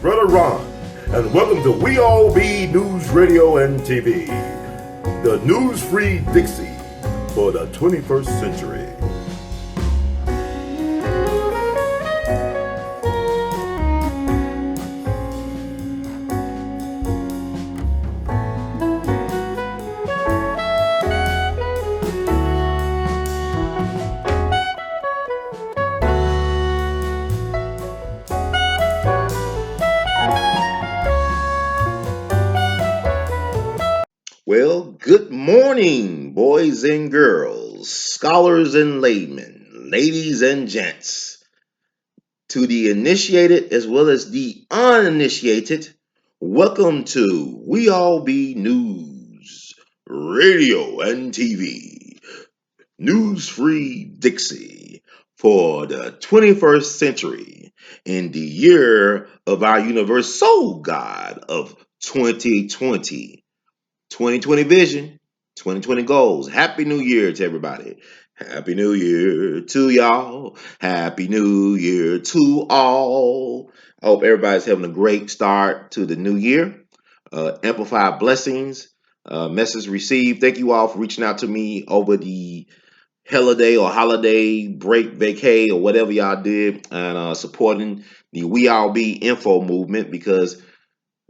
Brother Ron, and welcome to We All Be News Radio and TV, the news-free Dixie for the 21st century. Well, good morning, boys and girls, scholars and laymen, ladies and gents. To the initiated as well as the uninitiated, welcome to We All Be News, Radio and TV, News Free Dixie for the 21st century in the year of our universal God of 2020. 2020 vision, 2020 goals. Happy New Year to everybody. Happy New Year to y'all. Happy New Year to all. I hope everybody's having a great start to the new year. Amplified blessings. Message received. Thank you all for reaching out to me over the holiday break, vacay, or whatever y'all did, and supporting the We All Be info movement, because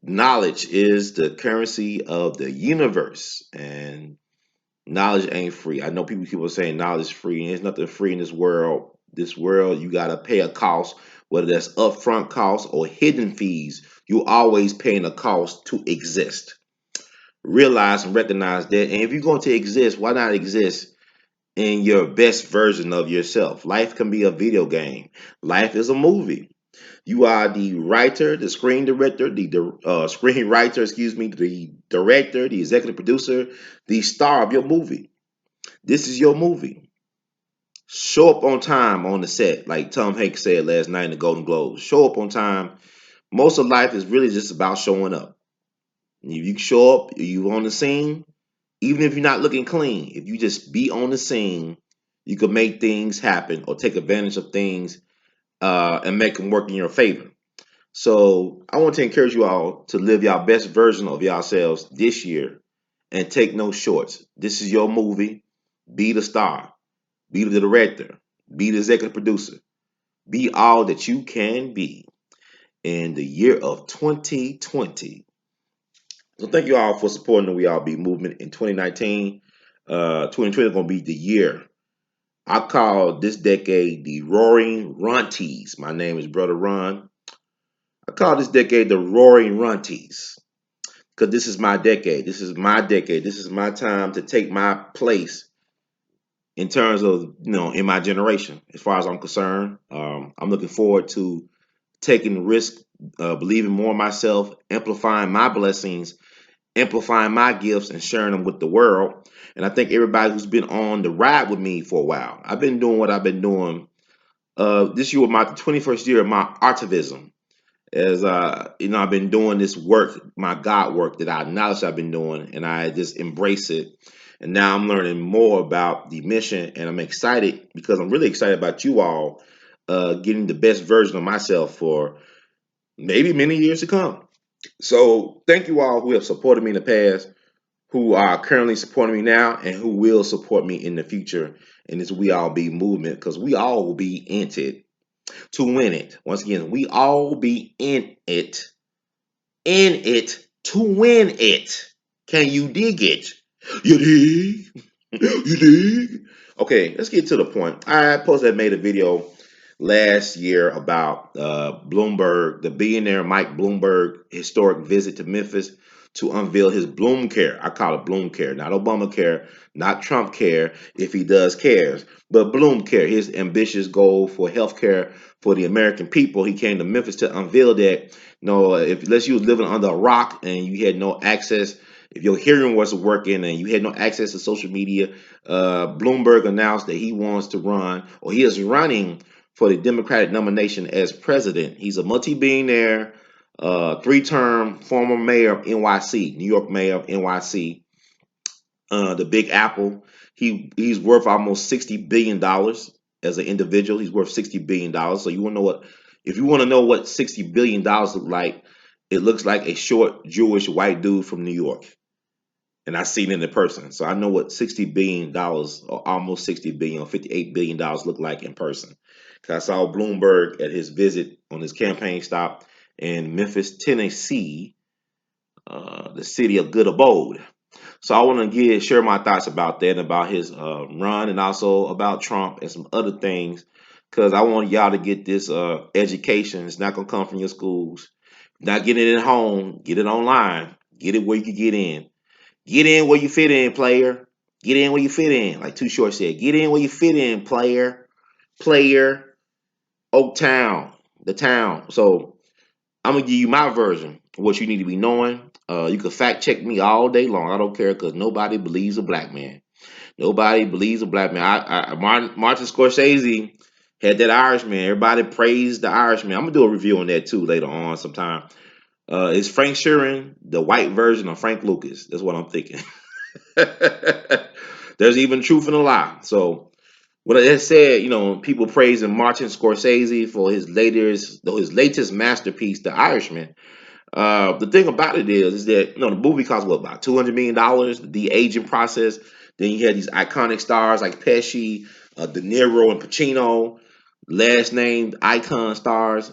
knowledge is the currency of the universe, and knowledge ain't free. I know people are saying knowledge is free, and there's nothing free in this world. This world, you gotta pay a cost, whether that's upfront costs or hidden fees. You're always paying a cost to exist. Realize and recognize that, and if you're going to exist, why not exist in your best version of yourself? Life can be a video game. Life is a movie. You are the writer, the screen director, the screenwriter, the director, the executive producer, the star of your movie. This is your movie. Show up on time on the set, like Tom Hanks said last night in the Golden Globes. Show up on time. Most of life is really just about showing up. If you show up, you on the scene, even if you're not looking clean, if you just be on the scene, you can make things happen or take advantage of things and make them work in your favor. So I want to encourage you all to live your best version of yourselves this year and take no shorts. This is your movie. Be the star. Be the director. Be the executive producer. Be all that you can be in the year of 2020. So thank you all for supporting the We All Be movement in 2019. 2020 is going to be the year. I call this decade the Roaring Runties. My name is Brother Ron. I call this decade the Roaring Runties, because this is my decade. This is my decade. This is my time to take my place in terms of, in my generation, as far as I'm concerned. I'm looking forward to taking the risk, believing more in myself, amplifying my blessings, amplifying my gifts, and sharing them with the world. And I think everybody who's been on the ride with me for a while, I've been doing what I've been doing. This year was my 21st year of my artivism. As I've been doing this work, my God work that I acknowledge I've been doing, and I just embrace it. And now I'm learning more about the mission, and I'm excited because I'm really excited about you all getting the best version of myself for maybe many years to come. So thank you all who have supported me in the past, who are currently supporting me now, and who will support me in the future in this We All Be movement, because we all will be in it to win it. Once again, we all be in it to win it. Can you dig it? You dig? You dig? Okay, let's get to the point. I made a video last year about Bloomberg, the billionaire Mike Bloomberg historic visit to Memphis to unveil his Bloom Care. I call it Bloom Care, not Obamacare, not Trump Care, if he does cares, but Bloom Care, his ambitious goal for healthcare for the American people. He came to Memphis to unveil that. Unless you was living under a rock and you had no access, if your hearing wasn't working and you had no access to social media, Bloomberg announced that he wants to run, or he is running for the Democratic nomination as president. He's a multi-billionaire, three-term former mayor of NYC, New York mayor of NYC, the Big Apple. He's worth almost $60 billion as an individual. He's worth $60 billion. So you want to know what If you want to know what $60 billion look like, it looks like a short Jewish white dude from New York. And I seen it in person. So I know what $60 billion or almost 60 billion or $58 billion look like in person. Cause I saw Bloomberg at his visit on his campaign stop in Memphis, Tennessee, the city of good abode. So I want to share my thoughts about that, about his run, and also about Trump and some other things, because I want y'all to get this education. It's not gonna come from your schools. Not getting it at home. Get it online. Get it where you can get in. Get in where you fit in, player. Get in where you fit in. Like Too Short said, get in where you fit in, player. Player. Oaktown, the town. So I'm gonna give you my version of what you need to be knowing. You can fact check me all day long. I don't care because nobody believes a black man. Nobody believes a black man. Martin Scorsese had that Irishman. Everybody praised the Irishman. I'm gonna do a review on that too later on sometime. Is Frank Sheeran the white version of Frank Lucas? That's what I'm thinking. There's even truth in a lie. So what I said, people praising Martin Scorsese for his latest masterpiece, The Irishman. The thing about it is that the movie cost what, about $200 million, the aging process. Then you had these iconic stars like Pesci, De Niro, and Pacino, last named icon stars.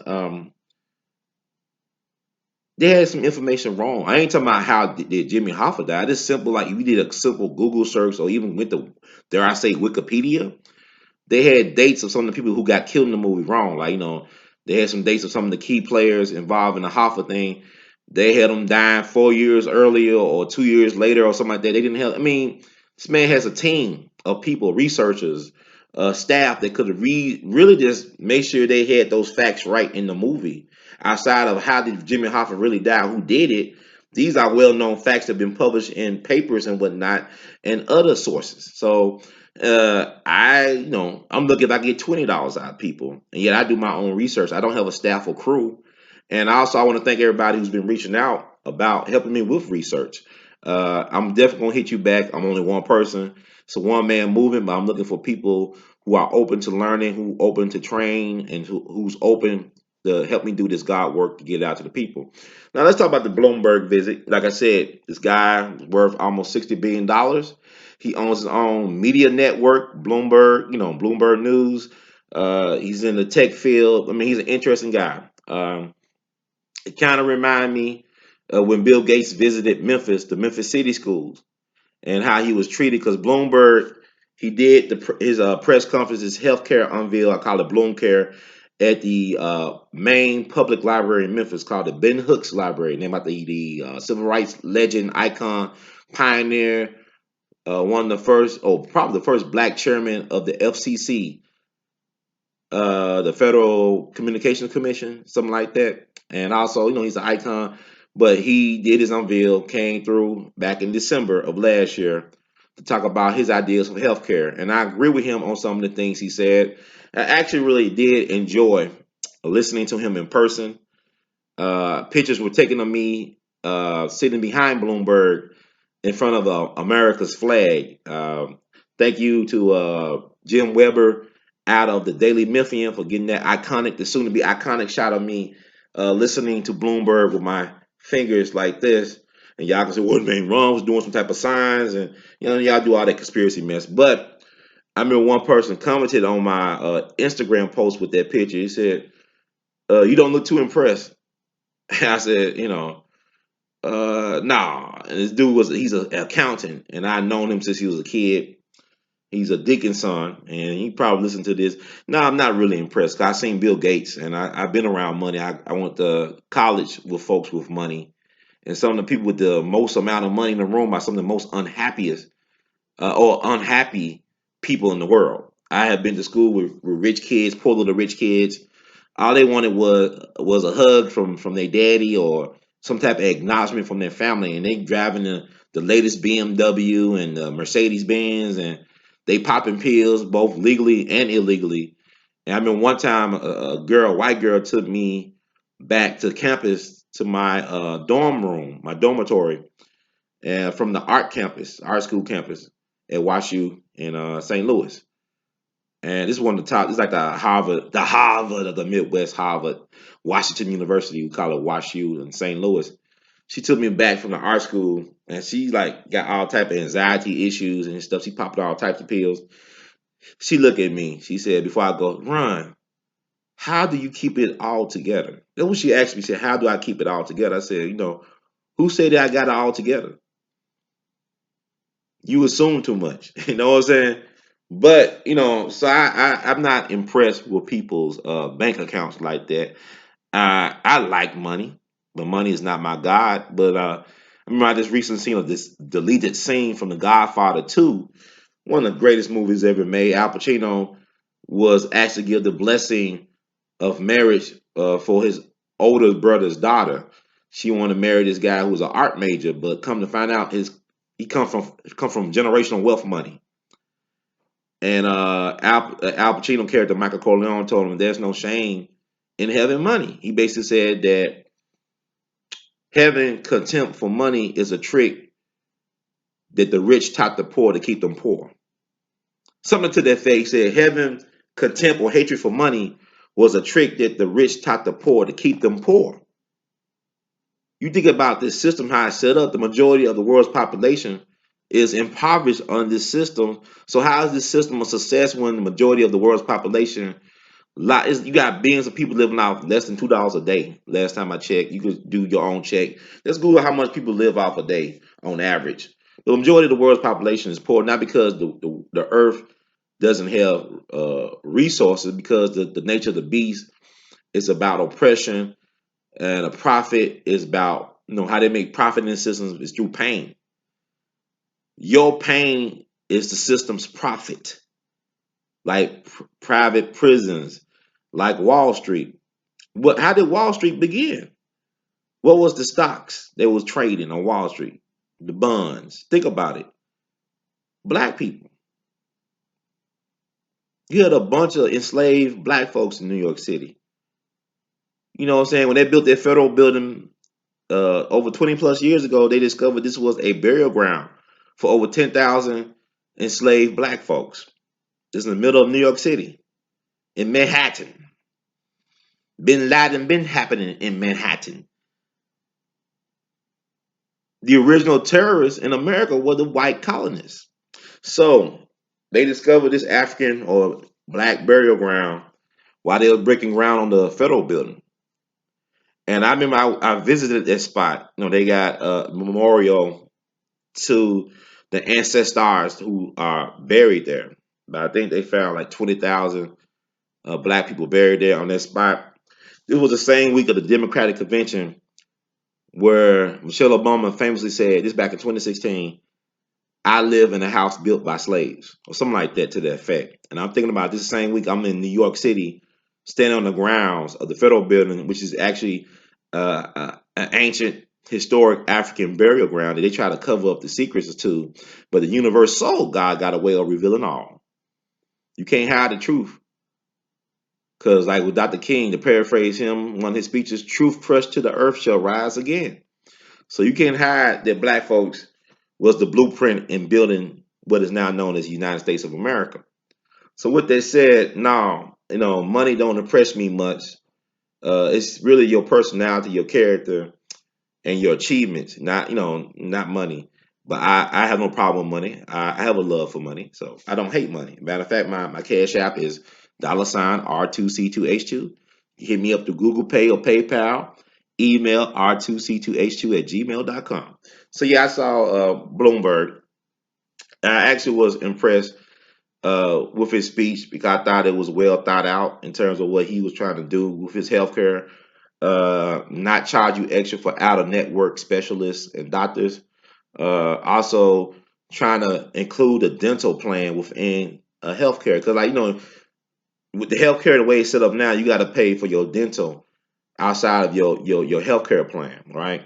They had some information wrong. I ain't talking about how did Jimmy Hoffa die. It's simple, like if you did a simple Google search or even went to, dare I say, Wikipedia, they had dates of some of the people who got killed in the movie wrong. Like, they had some dates of some of the key players involved in the Hoffa thing. They had them dying 4 years earlier or 2 years later or something like that. They didn't have, I mean, this man has a team of people, researchers, staff that could have really just make sure they had those facts right in the movie. Outside of how did Jimmy Hoffa really die, who did it, these are well-known facts that have been published in papers and whatnot and other sources. So I'm looking if I get $20 out of people, and yet I do my own research. I don't have a staff or crew, and also I want to thank everybody who's been reaching out about helping me with research. I'm definitely gonna hit you back. I'm only one person. It's a one-man movement, but I'm looking for people who are open to learning, who open to train, and who's open to help me do this God work to get it out to the people. Now let's talk about the Bloomberg visit. Like I said, this guy is worth almost $60 billion. He owns his own media network, Bloomberg, Bloomberg News. He's in the tech field. I mean, he's an interesting guy. It kind of remind me of when Bill Gates visited Memphis, the Memphis City schools, and how he was treated. Because Bloomberg, he did his press conference, his healthcare unveil. I call it Bloom Care at the main public library in Memphis, called the Ben Hooks Library, named after the civil rights legend, icon, pioneer, one of the first, probably the first black chairman of the FCC, the Federal Communications Commission, something like that. And also, he's an icon, but he did his unveil, came through back in December of last year to talk about his ideas of healthcare. And I agree with him on some of the things he said. I actually really did enjoy listening to him in person. Pictures were taken of me sitting behind Bloomberg in front of America's flag. Thank you to Jim Weber out of the Daily Memphian for getting that iconic, the soon to be iconic shot of me listening to Bloomberg with my fingers like this. And y'all can say, well, man, Ron was doing some type of signs, and y'all do all that conspiracy mess. But I remember one person commented on my Instagram post with that picture. He said, "You don't look too impressed." I said, nah. And this dude he's an accountant, and I've known him since he was a kid. He's a deacon's son, and he probably listened to this. No, I'm not really impressed. I seen Bill Gates, and I've been around money. I went to college with folks with money, and some of the people with the most amount of money in the room are some of the most unhappiest or unhappy people in the world. I have been to school with rich kids, poor little rich kids. All they wanted was a hug from their daddy or some type of acknowledgement from their family, and they driving the latest BMW and Mercedes Benz, and they popping pills both legally and illegally. And I remember one time a white girl, took me back to campus to my dorm room, my dormitory, and from the art school campus at WashU in St. Louis. And this is one of the top. It's like the Harvard of the Midwest, Harvard, Washington University. We call it WashU in St. Louis. She took me back from the art school, and she like got all type of anxiety issues and stuff. She popped all types of pills. She looked at me. She said, before I go, Ron, how do you keep it all together? That's what she asked me. She said, how do I keep it all together? I said, who said that I got it all together? You assume too much. You know what I'm saying? But so I'm not impressed with people's bank accounts like that. I like money, but money is not my god. But I remember I just recently seen this deleted scene from The Godfather 2, one of the greatest movies ever made. Al Pacino was asked to give the blessing of marriage for his older brother's daughter. She wanted to marry this guy who was an art major, but come to find out, he come from generational wealth money. And Al Pacino character Michael Corleone told him there's no shame in having money. He basically said that having contempt for money is a trick that the rich taught the poor to keep them poor. Something to that effect. He said having contempt or hatred for money was a trick that the rich taught the poor to keep them poor. You think about this system, how it's set up, the majority of the world's population is impoverished on this system. So how is this system a success when the majority of the world's population, you got billions of people living off less than $2 a day? Last time I checked, you could do your own check. Let's Google how much people live off a day on average. The majority of the world's population is poor, not because the earth doesn't have resources, because the nature of the beast is about oppression, and a profit is about how they make profit in the systems is through pain. Your pain is the system's profit, like private prisons, like Wall Street. But how did Wall Street begin? What was the stocks that was trading on Wall Street? The bonds. Think about it. Black people. You had a bunch of enslaved black folks in New York City. You know what I'm saying? When they built their federal building over 20 plus years ago, they discovered this was a burial ground for over 10,000 enslaved black folks. This is in the middle of New York City, in Manhattan. Bin Laden been happening in Manhattan. The original terrorists in America were the white colonists. So they discovered this African or black burial ground while they were breaking ground on the federal building. And I remember I visited that spot. They got a memorial to the ancestors who are buried there. But I think they found like 20,000 black people buried there on that spot. This was the same week of the Democratic convention where Michelle Obama famously said, this back in 2016, I live in a house built by slaves, or something like that to that effect. And I'm thinking about this same week, I'm in New York City, standing on the grounds of the federal building, which is actually an ancient historic African burial ground that they try to cover up the secrets to, but the universe soul God got a way of revealing all. You can't hide the truth. Because like with Dr. King, to paraphrase him, one of his speeches, truth crushed to the earth shall rise again. So you can't hide that black folks was the blueprint in building what is now known as the United States of America. So with that said, no, money don't impress me much. It's really your personality, your character, and your achievements, not money. But I have no problem with money. I have a love for money, so I don't hate money. Matter of fact, my cash app is $R2C2H2. Hit me up through Google Pay or PayPal. Email R2C2H2 at gmail.com. So yeah, I saw Bloomberg. I actually was impressed with his speech because I thought it was well thought out in terms of what he was trying to do with his healthcare. Not charge you extra for out of network specialists and doctors. Also trying to include a dental plan within healthcare, because with the healthcare the way it's set up now, you got to pay for your dental outside of your healthcare plan, right?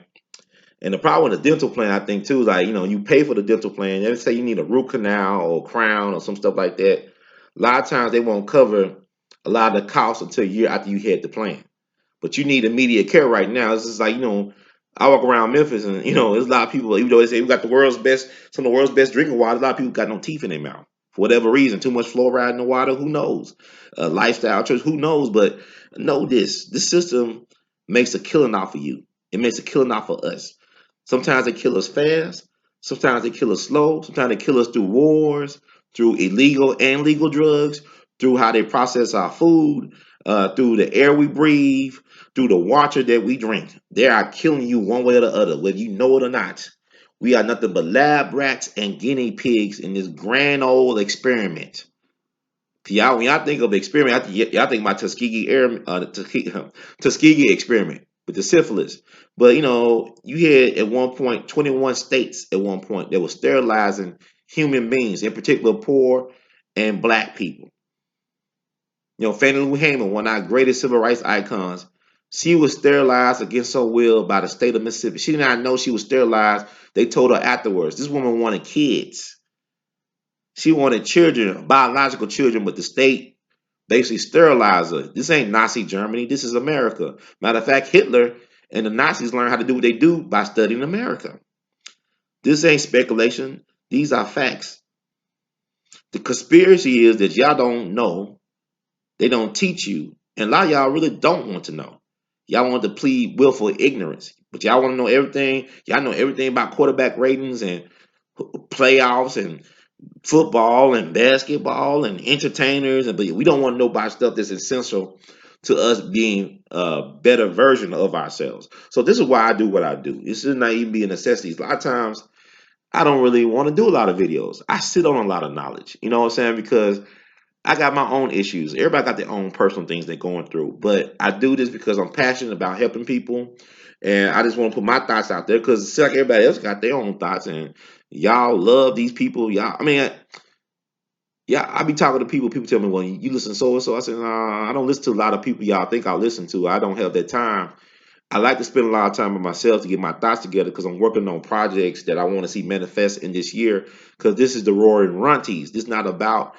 And the problem with the dental plan, I think too, is you pay for the dental plan. Let's say you need a root canal or crown or some stuff like that. A lot of times they won't cover a lot of the costs until a year after you had the plan. But you need immediate care right now. It's just I walk around Memphis and there's a lot of people, even though they say we got some of the world's best drinking water, a lot of people got no teeth in their mouth. for whatever reason. Too much fluoride in the water, who knows? Lifestyle choice, who knows? But know this system makes a killing off of you. It makes a killing off of us. Sometimes they kill us fast. Sometimes they kill us slow. Sometimes they kill us through wars, through illegal and legal drugs, through how they process our food, through the air we breathe, through the water that we drink. They are killing you one way or the other, whether you know it or not. We are nothing but lab rats and guinea pigs in this grand old experiment. Y'all, when y'all think of experiment, y'all think about Tuskegee experiment with the syphilis. But you had at one point 21 states at one point that were sterilizing human beings, in particular poor and black people. Fannie Lou Hamer, one of our greatest civil rights icons, she was sterilized against her will by the state of Mississippi. She did not know she was sterilized. They told her afterwards. This woman wanted kids. She wanted children, biological children, but the state basically sterilized her. This ain't Nazi Germany. This is America. Matter of fact, Hitler and the Nazis learned how to do what they do by studying America. This ain't speculation. These are facts. The conspiracy is that y'all don't know. They don't teach you. And a lot of y'all really don't want to know. Y'all want to plead willful ignorance. But y'all want to know everything. Y'all know everything about quarterback ratings and playoffs and football and basketball and entertainers, but we don't want to know about stuff that's essential to us being a better version of ourselves. So this is why I do what I do. This should not even be a necessity. A lot of times I don't really want to do a lot of videos. I sit on a lot of knowledge. You know what I'm saying? Because I got my own issues. Everybody got their own personal things they're going through. But I do this because I'm passionate about helping people. And I just want to put my thoughts out there because it's like everybody else got their own thoughts. And y'all love these people. Yeah, I be talking to people. People tell me, "Well, you listen to so and so." I said, "Nah, I don't listen to a lot of people y'all think I listen to. I don't have that time. I like to spend a lot of time with myself to get my thoughts together because I'm working on projects that I want to see manifest in this year. Because this is the Roaring Runties. This is not about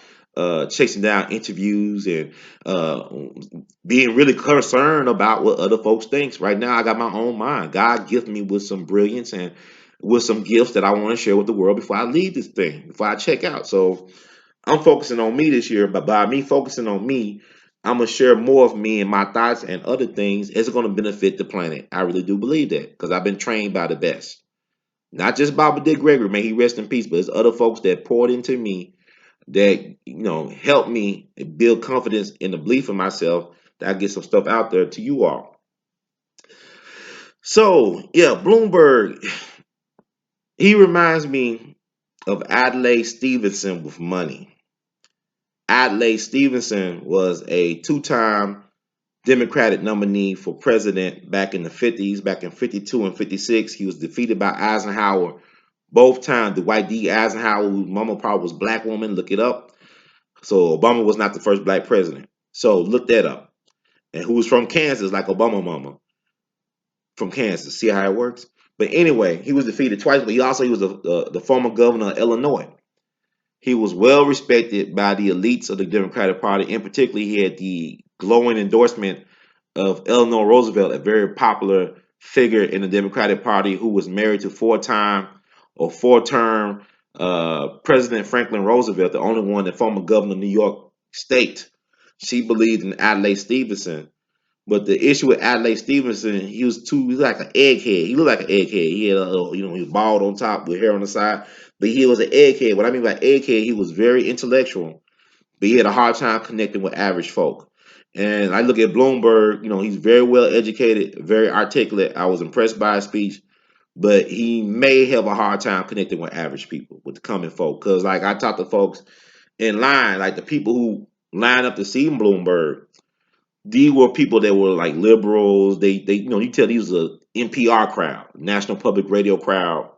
chasing down interviews and uh, being really concerned about what other folks thinks. Right now, I got my own mind. God gifted me with some brilliance and with some gifts that I want to share with the world before I leave this thing, before I check out. So I'm focusing on me this year, but by me focusing on me, I'm gonna share more of me and my thoughts and other things. It's gonna benefit the planet. I really do believe that because I've been trained by the best. Not just Baba Dick Gregory, may he rest in peace, but there's other folks that poured into me that helped me build confidence in the belief in myself that I get some stuff out there to you all. So yeah, Bloomberg, he reminds me of Adlai Stevenson with money. Adlai Stevenson was a two-time Democratic nominee for president back in the 50s, back in 52 and 56. He was defeated by Eisenhower both times. Dwight D. Eisenhower, whose mama probably was a black woman, look it up. So Obama was not the first black president. So look that up. And who was from Kansas, like Obama mama from Kansas. See how it works? But anyway, he was defeated twice, but he was the former governor of Illinois. He was well respected by the elites of the Democratic Party. In particular, he had the glowing endorsement of Eleanor Roosevelt, a very popular figure in the Democratic Party who was married to four-term President Franklin Roosevelt, the only one, the former governor of New York State. She believed in Adlai Stevenson. But the issue with Adlai Stevenson, he was like an egghead. He looked like an egghead. He had he was bald on top with hair on the side, but he was an egghead. What I mean by egghead, he was very intellectual, but he had a hard time connecting with average folk. And I look at Bloomberg, he's very well educated, very articulate. I was impressed by his speech, but he may have a hard time connecting with average people, with the common folk. Because like I talk to folks in line, like the people who line up to see Bloomberg, these were people that were like liberals. They you tell these was a NPR crowd, National Public Radio crowd.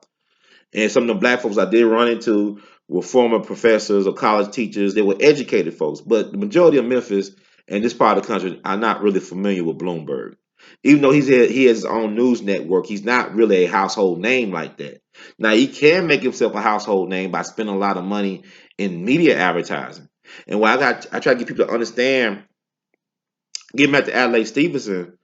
And some of the black folks I did run into were former professors or college teachers. They were educated folks. But the majority of Memphis and this part of the country are not really familiar with Bloomberg. Even though he has his own news network, he's not really a household name like that. Now he can make himself a household name by spending a lot of money in media advertising. And what I try to get people to understand, getting back to Adlai Stevenson,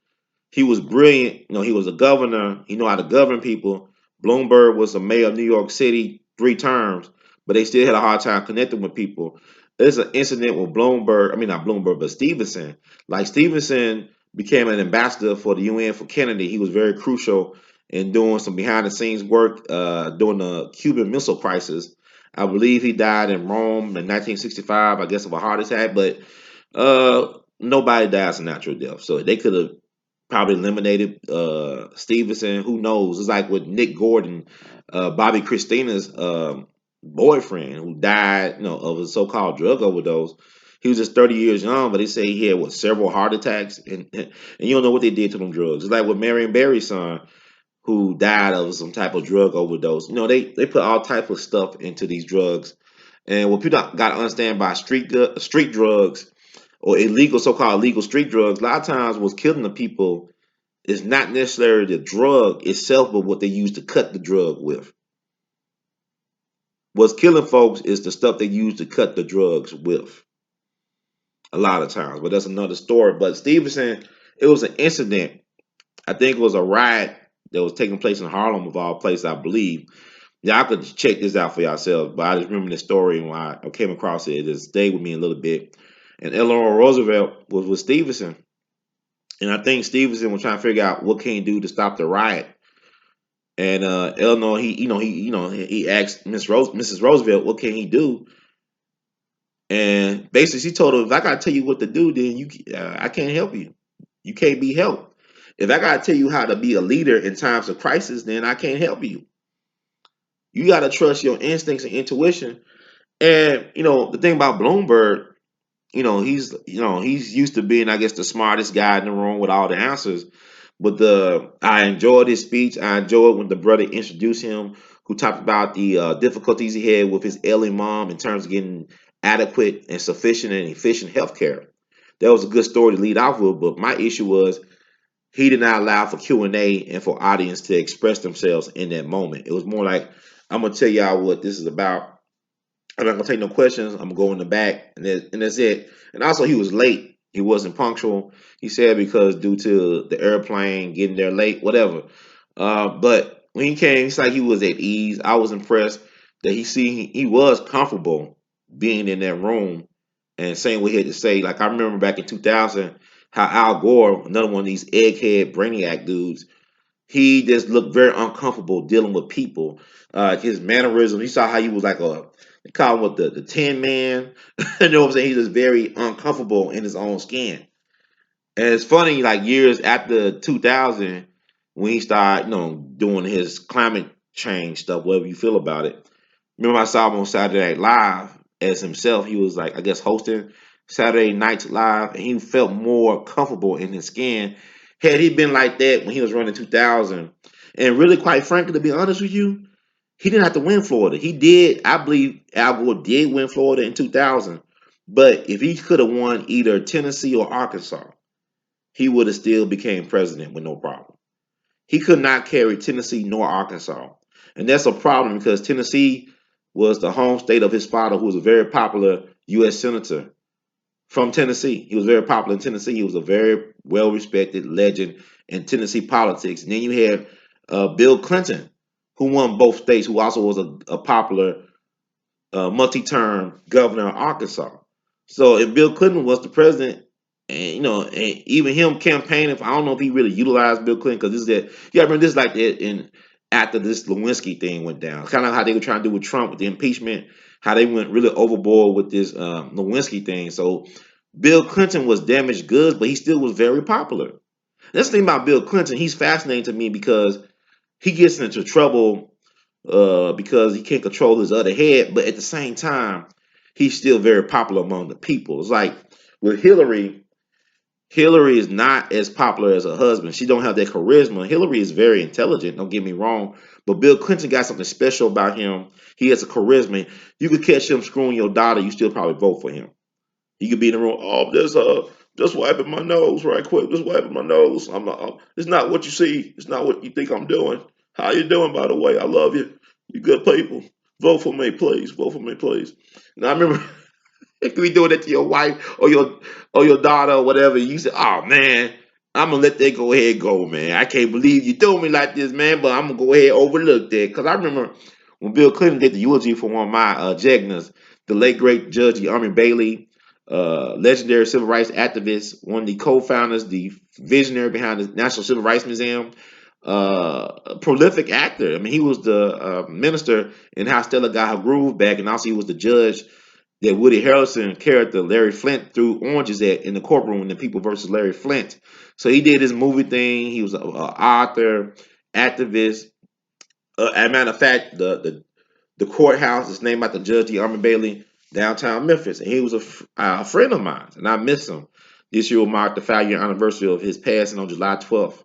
he was brilliant. He was a governor. He knew how to govern people. Bloomberg was a mayor of New York City 3 terms. but they still had a hard time connecting with people. There's an incident with Bloomberg, I mean not Bloomberg, but Stevenson. Like Stevenson became an ambassador for the UN for Kennedy. He was very crucial in doing some behind the scenes work during the Cuban Missile Crisis. I believe he died in Rome in 1965, I guess of a heart attack, but nobody dies a natural death. So they could have probably eliminated Stevenson. Who knows? It's like with Nick Gordon, Bobby Christina's boyfriend, who died, of a so-called drug overdose. He was just 30 years young, but they say he had several heart attacks, and you don't know what they did to them drugs. It's like with Marion Barry's son, who died of some type of drug overdose. They put all type of stuff into these drugs, and what people got to understand by street drugs or illegal, so-called illegal street drugs, a lot of times what's killing the people is not necessarily the drug itself, but what they use to cut the drug with. What's killing folks is the stuff they use to cut the drugs with. A lot of times, but that's another story. But Stevenson, it was an incident. I think it was a riot that was taking place in Harlem, of all places, I believe. Yeah, I could check this out for yourselves, but I just remember this story, and when I came across it, it just stayed with me a little bit. And Eleanor Roosevelt was with Stevenson, and I think Stevenson was trying to figure out what can he do to stop the riot. And Eleanor, he asked Mrs. Roosevelt, what can he do? And basically, she told him, if I gotta tell you what to do, then I can't help you. You can't be helped. If I gotta tell you how to be a leader in times of crisis, then I can't help you. You gotta trust your instincts and intuition. And the thing about Bloomberg, he's used to being, I guess, the smartest guy in the room with all the answers. But I enjoyed his speech. I enjoyed when the brother introduced him, who talked about the difficulties he had with his ailing mom in terms of getting adequate and sufficient and efficient health care. That was a good story to lead off with. But my issue was he did not allow for Q&A and for audience to express themselves in that moment. It was more like, I'm gonna tell y'all what this is about. I'm not gonna take no questions. I'm gonna go in the back, and that's it. And also, he was late. He wasn't punctual. He said because due to the airplane getting there late, whatever. But when he came, it's like he was at ease. I was impressed that he was comfortable being in that room and saying what he had to say. Like I remember back in 2000, how Al Gore, another one of these egghead brainiac dudes, he just looked very uncomfortable dealing with people. His mannerism, you saw how he was like they call him what the Tin Man. You know what I'm saying? He's just very uncomfortable in his own skin. And it's funny, like years after 2000, when he started, doing his climate change stuff, whatever you feel about it. Remember, I saw him on Saturday Night Live as himself. He was like, I guess, hosting Saturday Night Live, and he felt more comfortable in his skin. Had he been like that when he was running 2000, and really, quite frankly, to be honest with you, he didn't have to win Florida. He did. I believe Al Gore did win Florida in 2000, but if he could have won either Tennessee or Arkansas, he would have still became president with no problem. He could not carry Tennessee nor Arkansas. And that's a problem because Tennessee was the home state of his father, who was a very popular U.S. senator from Tennessee. He was very popular in Tennessee. He was a very well respected legend in Tennessee politics. And then you had Bill Clinton, who won both states, who also was a popular multi-term governor of Arkansas. So if Bill Clinton was the president, and even him campaigning, I don't know if he really utilized Bill Clinton because this is that. Yeah, I remember this like that in after this Lewinsky thing went down. It's kind of how they were trying to do with Trump with the impeachment, how they went really overboard with this Lewinsky thing. So Bill Clinton was damaged goods, but he still was very popular. That's the thing about Bill Clinton. He's fascinating to me because he gets into trouble because he can't control his other head, but at the same time, he's still very popular among the people. It's like with Hillary. Hillary is not as popular as her husband. She don't have that charisma. Hillary is very intelligent, don't get me wrong, but Bill Clinton got something special about him. He has a charisma. You could catch him screwing your daughter, you still probably vote for him. He could be in the room. Oh, just wiping my nose right quick. Just wiping my nose. It's not what you see. It's not what you think I'm doing. How you doing, by the way? I love you. You good people. Vote for me, please. Vote for me, please. Now I remember it could be doing that to your wife or your daughter or whatever. You say, "Oh man, I'm gonna let that go ahead go, man. I can't believe you doing me like this, man. But I'm gonna go ahead and overlook that." Because I remember when Bill Clinton did the eulogy for one of my Jegnas, the late great Judge Army Bailey, legendary civil rights activist, one of the co-founders, the visionary behind the National Civil Rights Museum, a prolific actor. I mean, he was the minister in How Stella Got Her Groove back, and also he was the judge that Woody Harrelson character Larry Flint threw oranges at in the courtroom in The People versus Larry Flint. So he did his movie thing. He was an author, activist. As a matter of fact, the courthouse is named after Judge Army Bailey, downtown Memphis, and he was a friend of mine, and I miss him. This year will mark the 5-year anniversary of his passing on July 12th.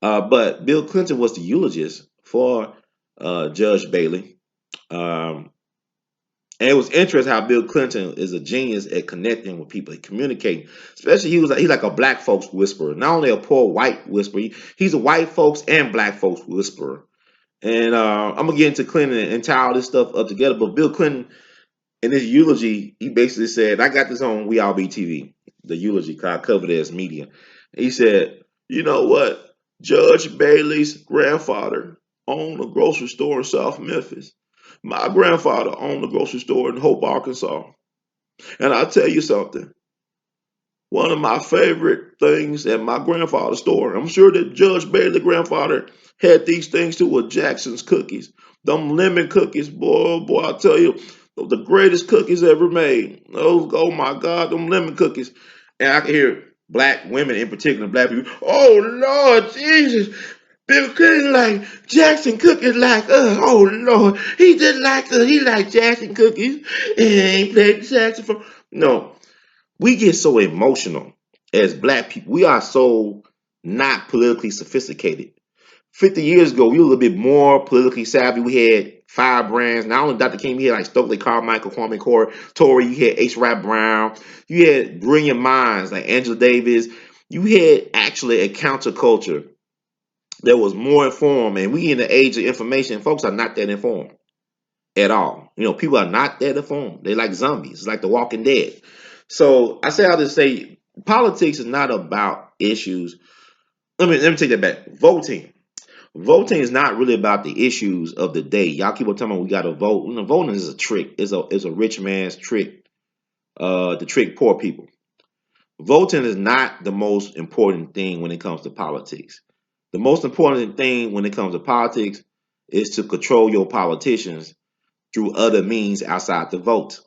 But Bill Clinton was the eulogist for Judge Bailey. And it was interesting how Bill Clinton is a genius at connecting with people, communicating. Especially he's like a black folks whisperer, not only a poor white whisperer. He's a white folks and black folks whisperer. And I'm gonna get into Clinton and tie all this stuff up together. But Bill Clinton, in his eulogy, he basically said, I got this on We All Be TV, the eulogy, cause I covered it as media. He said, you know what? Judge Bailey's grandfather owned a grocery store in South Memphis. My grandfather owned a grocery store in Hope, Arkansas. And I'll tell you something. One of my favorite things at my grandfather's store, I'm sure that Judge Bailey grandfather had these things too, were Jackson's cookies. Them lemon cookies, boy, I tell you, the greatest cookies ever made. Oh my God, them lemon cookies. And I can hear black women in particular, black people, oh Lord Jesus, Bill Clinton like Jackson cookies like us. Oh Lord, he just like us. He like Jackson cookies. And he ain't played the saxophone. No, we get so emotional as black people. We are so not politically sophisticated. 50 years ago, we were a little bit more politically savvy. We had five brands. Not only Dr. King, we had like Stokely Carmichael, Kwame Tory, you had H. Rap Brown, you had brilliant minds like Angela Davis. You had actually a counterculture that was more informed. And we in the age of information, folks are not that informed at all. You know, people are not that informed. They like zombies. It's like the Walking Dead. So I say all this to say politics is not about issues. Let me take that back. Voting is not really about the issues of the day. Y'all keep on telling me we got to vote. You know, voting is a trick. It's a rich man's trick to trick poor people. Voting is not the most important thing when it comes to politics. The most important thing when it comes to politics is to control your politicians through other means outside the vote.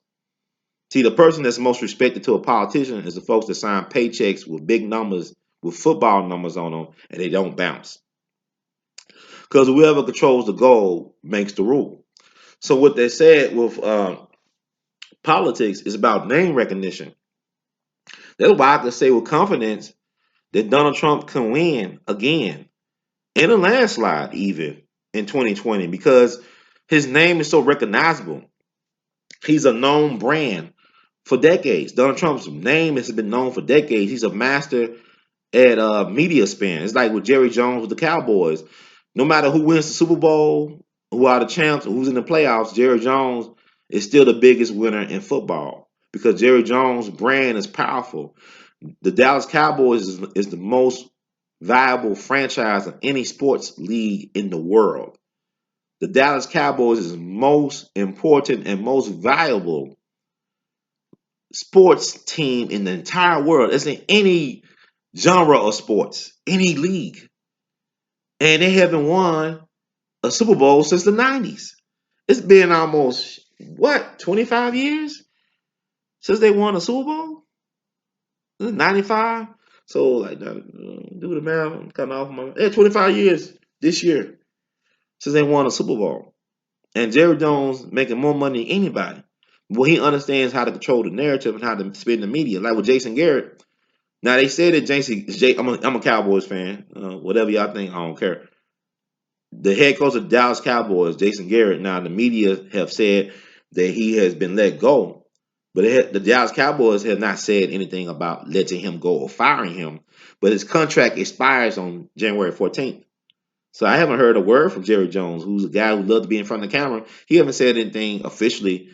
See, the person that's most respected to a politician is the folks that sign paychecks with big numbers, with football numbers on them, and they don't bounce. Because whoever controls the goal makes the rule. So what they said with politics is about name recognition. That's why I can say with confidence that Donald Trump can win again in a landslide, even in 2020, because his name is so recognizable. He's a known brand for decades. Donald Trump's name has been known for decades. He's a master at media spin. It's like with Jerry Jones with the Cowboys. No matter who wins the Super Bowl, who are the champs, or who's in the playoffs, Jerry Jones is still the biggest winner in football because Jerry Jones' brand is powerful. The Dallas Cowboys is the most valuable franchise of any sports league in the world. The Dallas Cowboys is the most important and most valuable sports team in the entire world. It's in any genre of sports, any league. And they haven't won a Super Bowl since the 90s. It's been almost, 25 years since they won a Super Bowl? 95? So, like, do the math. I'm kind of off my. Yeah, 25 years this year since they won a Super Bowl. And Jerry Jones making more money than anybody. Well, he understands how to control the narrative and how to spin the media. Like with Jason Garrett. Now, they said that I'm a Cowboys fan. Whatever y'all think, I don't care. The head coach of the Dallas Cowboys, Jason Garrett, now the media have said that he has been let go. But the Dallas Cowboys have not said anything about letting him go or firing him. But his contract expires on January 14th. So I haven't heard a word from Jerry Jones, who's a guy who loves to be in front of the camera. He haven't said anything officially,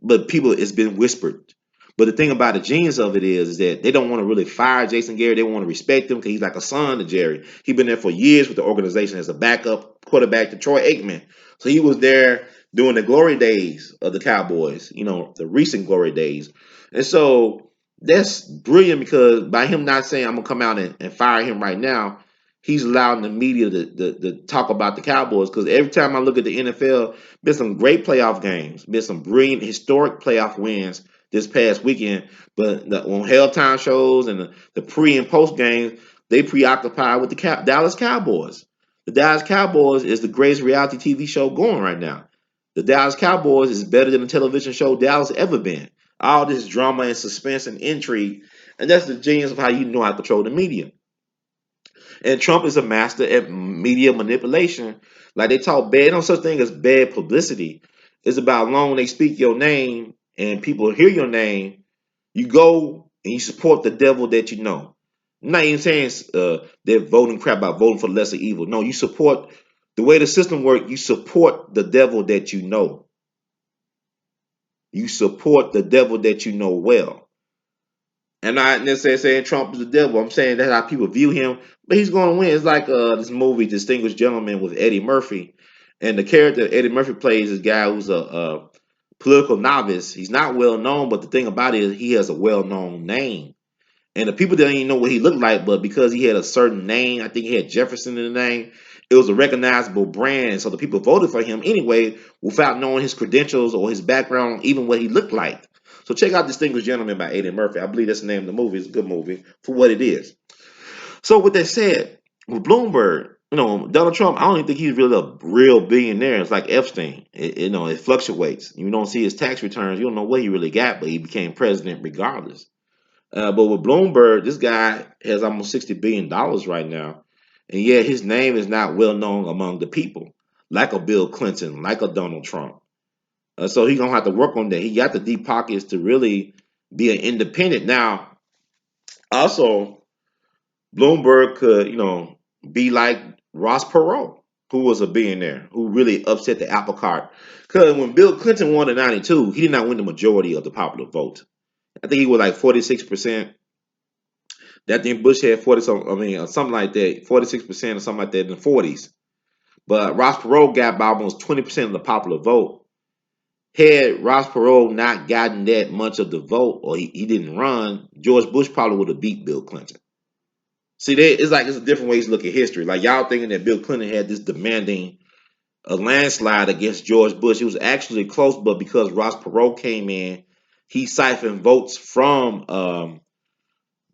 but it's been whispered. But the thing about the genius of it is that they don't want to really fire Jason Garrett. They want to respect him because he's like a son to Jerry. He's been there for years with the organization as a backup quarterback to Troy Aikman. So he was there during the glory days of the Cowboys, the recent glory days. And so that's brilliant because by him not saying I'm gonna come out and fire him right now, he's allowing the media to talk about the Cowboys. Because every time I look at the NFL, been some great playoff games, been some brilliant historic playoff wins this past weekend. But on halftime shows and the pre and post games, they preoccupied with the Dallas Cowboys. The Dallas Cowboys is the greatest reality TV show going right now. The Dallas Cowboys is better than the television show Dallas ever been. All this drama and suspense and intrigue, and that's the genius of how you know how to control the media. And Trump is a master at media manipulation. Like they talk bad, no such thing as bad publicity. It's about long they speak your name and people hear your name, you go and you support the devil that you know. I'm not even saying they're voting crap about voting for lesser evil. No, you support the way the system works. You support the devil that you know. You support the devil that you know well. I'm not necessarily saying Trump is the devil. I'm saying that's how people view him. But he's going to win. It's like this movie, Distinguished Gentleman, with Eddie Murphy. And the character Eddie Murphy plays is a guy who's a political novice. He's not well known, but the thing about it is he has a well known name. And the people didn't even know what he looked like, but because he had a certain name, I think he had Jefferson in the name, it was a recognizable brand. So the people voted for him anyway without knowing his credentials or his background, even what he looked like. So check out Distinguished Gentleman by Eddie Murphy. I believe that's the name of the movie. It's a good movie for what it is. So with that said, with Bloomberg, Donald Trump, I don't even think he's really a real billionaire. It's like Epstein. It fluctuates. You don't see his tax returns. You don't know what he really got, but he became president regardless. But with Bloomberg, this guy has almost $60 billion right now. And yet his name is not well known among the people, like a Bill Clinton, like a Donald Trump. So he's going to have to work on that. He got the deep pockets to really be an independent. Now, also, Bloomberg could, be like Ross Perot, who was a billionaire, who really upset the apple cart. Because when Bill Clinton won in 92, he did not win the majority of the popular vote. I think he was like 46%. That thing Bush had 40 something, something like that, 46% or something like that in the 40s. But Ross Perot got about almost 20% of the popular vote. Had Ross Perot not gotten that much of the vote, or he didn't run, George Bush probably would have beat Bill Clinton. See, it's a different way to look at history. Like y'all thinking that Bill Clinton had this demanding a landslide against George Bush. It was actually close, but because Ross Perot came in, he siphoned votes from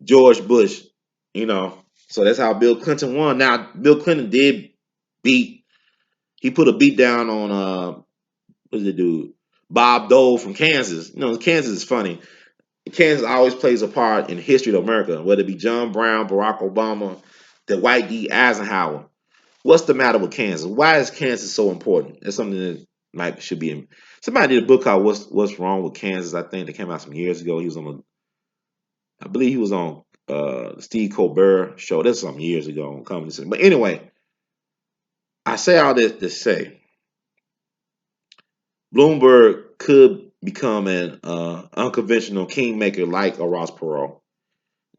George Bush, you know. So that's how Bill Clinton won. Now, Bill Clinton did beat, he put a beat down on, what did it do? Bob Dole from Kansas. Kansas is funny. Kansas always plays a part in the history of America, whether it be John Brown, Barack Obama, the Dwight D. Eisenhower. What's the matter with Kansas? Why is Kansas so important? That's something that might should be in. Somebody did a book called "What's Wrong with Kansas." I think that came out some years ago. He was on I believe he was on Steve Colbert show. That's some years ago on Comedy Central. But anyway, I say all this to say Bloomberg could become an unconventional kingmaker like a Ross Perot,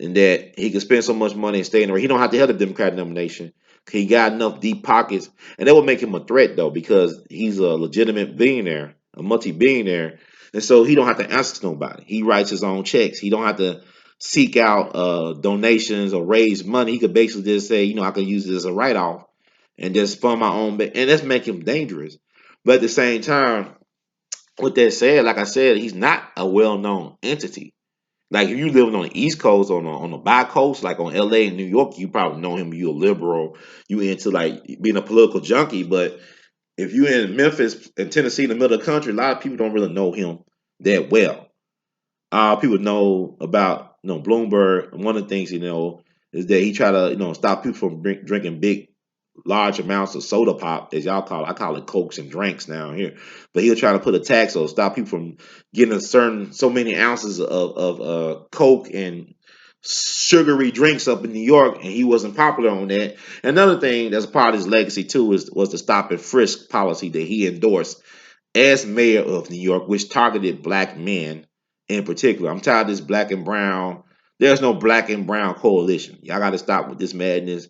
and that he can spend so much money and stay in there. He don't have to have the Democratic nomination. He got enough deep pockets, and that would make him a threat though, because he's a legitimate billionaire, a multi-billionaire, and so he don't have to answer to nobody. He writes his own checks. He don't have to seek out donations or raise money. He could basically just say, I could use this as a write-off and just fund my own, and that's make him dangerous. But at the same time, with that said, like I said, he's not a well-known entity. Like if you living on the East Coast, on the by coast, like on L.A. and New York, you probably know him. You a liberal, you into like being a political junkie. But if you in Memphis and Tennessee, in the middle of the country, a lot of people don't really know him that well. People know about Bloomberg. And one of the things is that he try to stop people from drinking big large amounts of soda pop, as y'all call it. I call it cokes and drinks down here. But he'll try to put a tax or stop people from getting so many ounces of coke and sugary drinks up in New York, and he wasn't popular on that. Another thing that's a part of his legacy too was the stop and frisk policy that he endorsed as mayor of New York, which targeted black men in particular. I'm tired of this black and brown. There's no black and brown coalition. Y'all got to stop with this madness.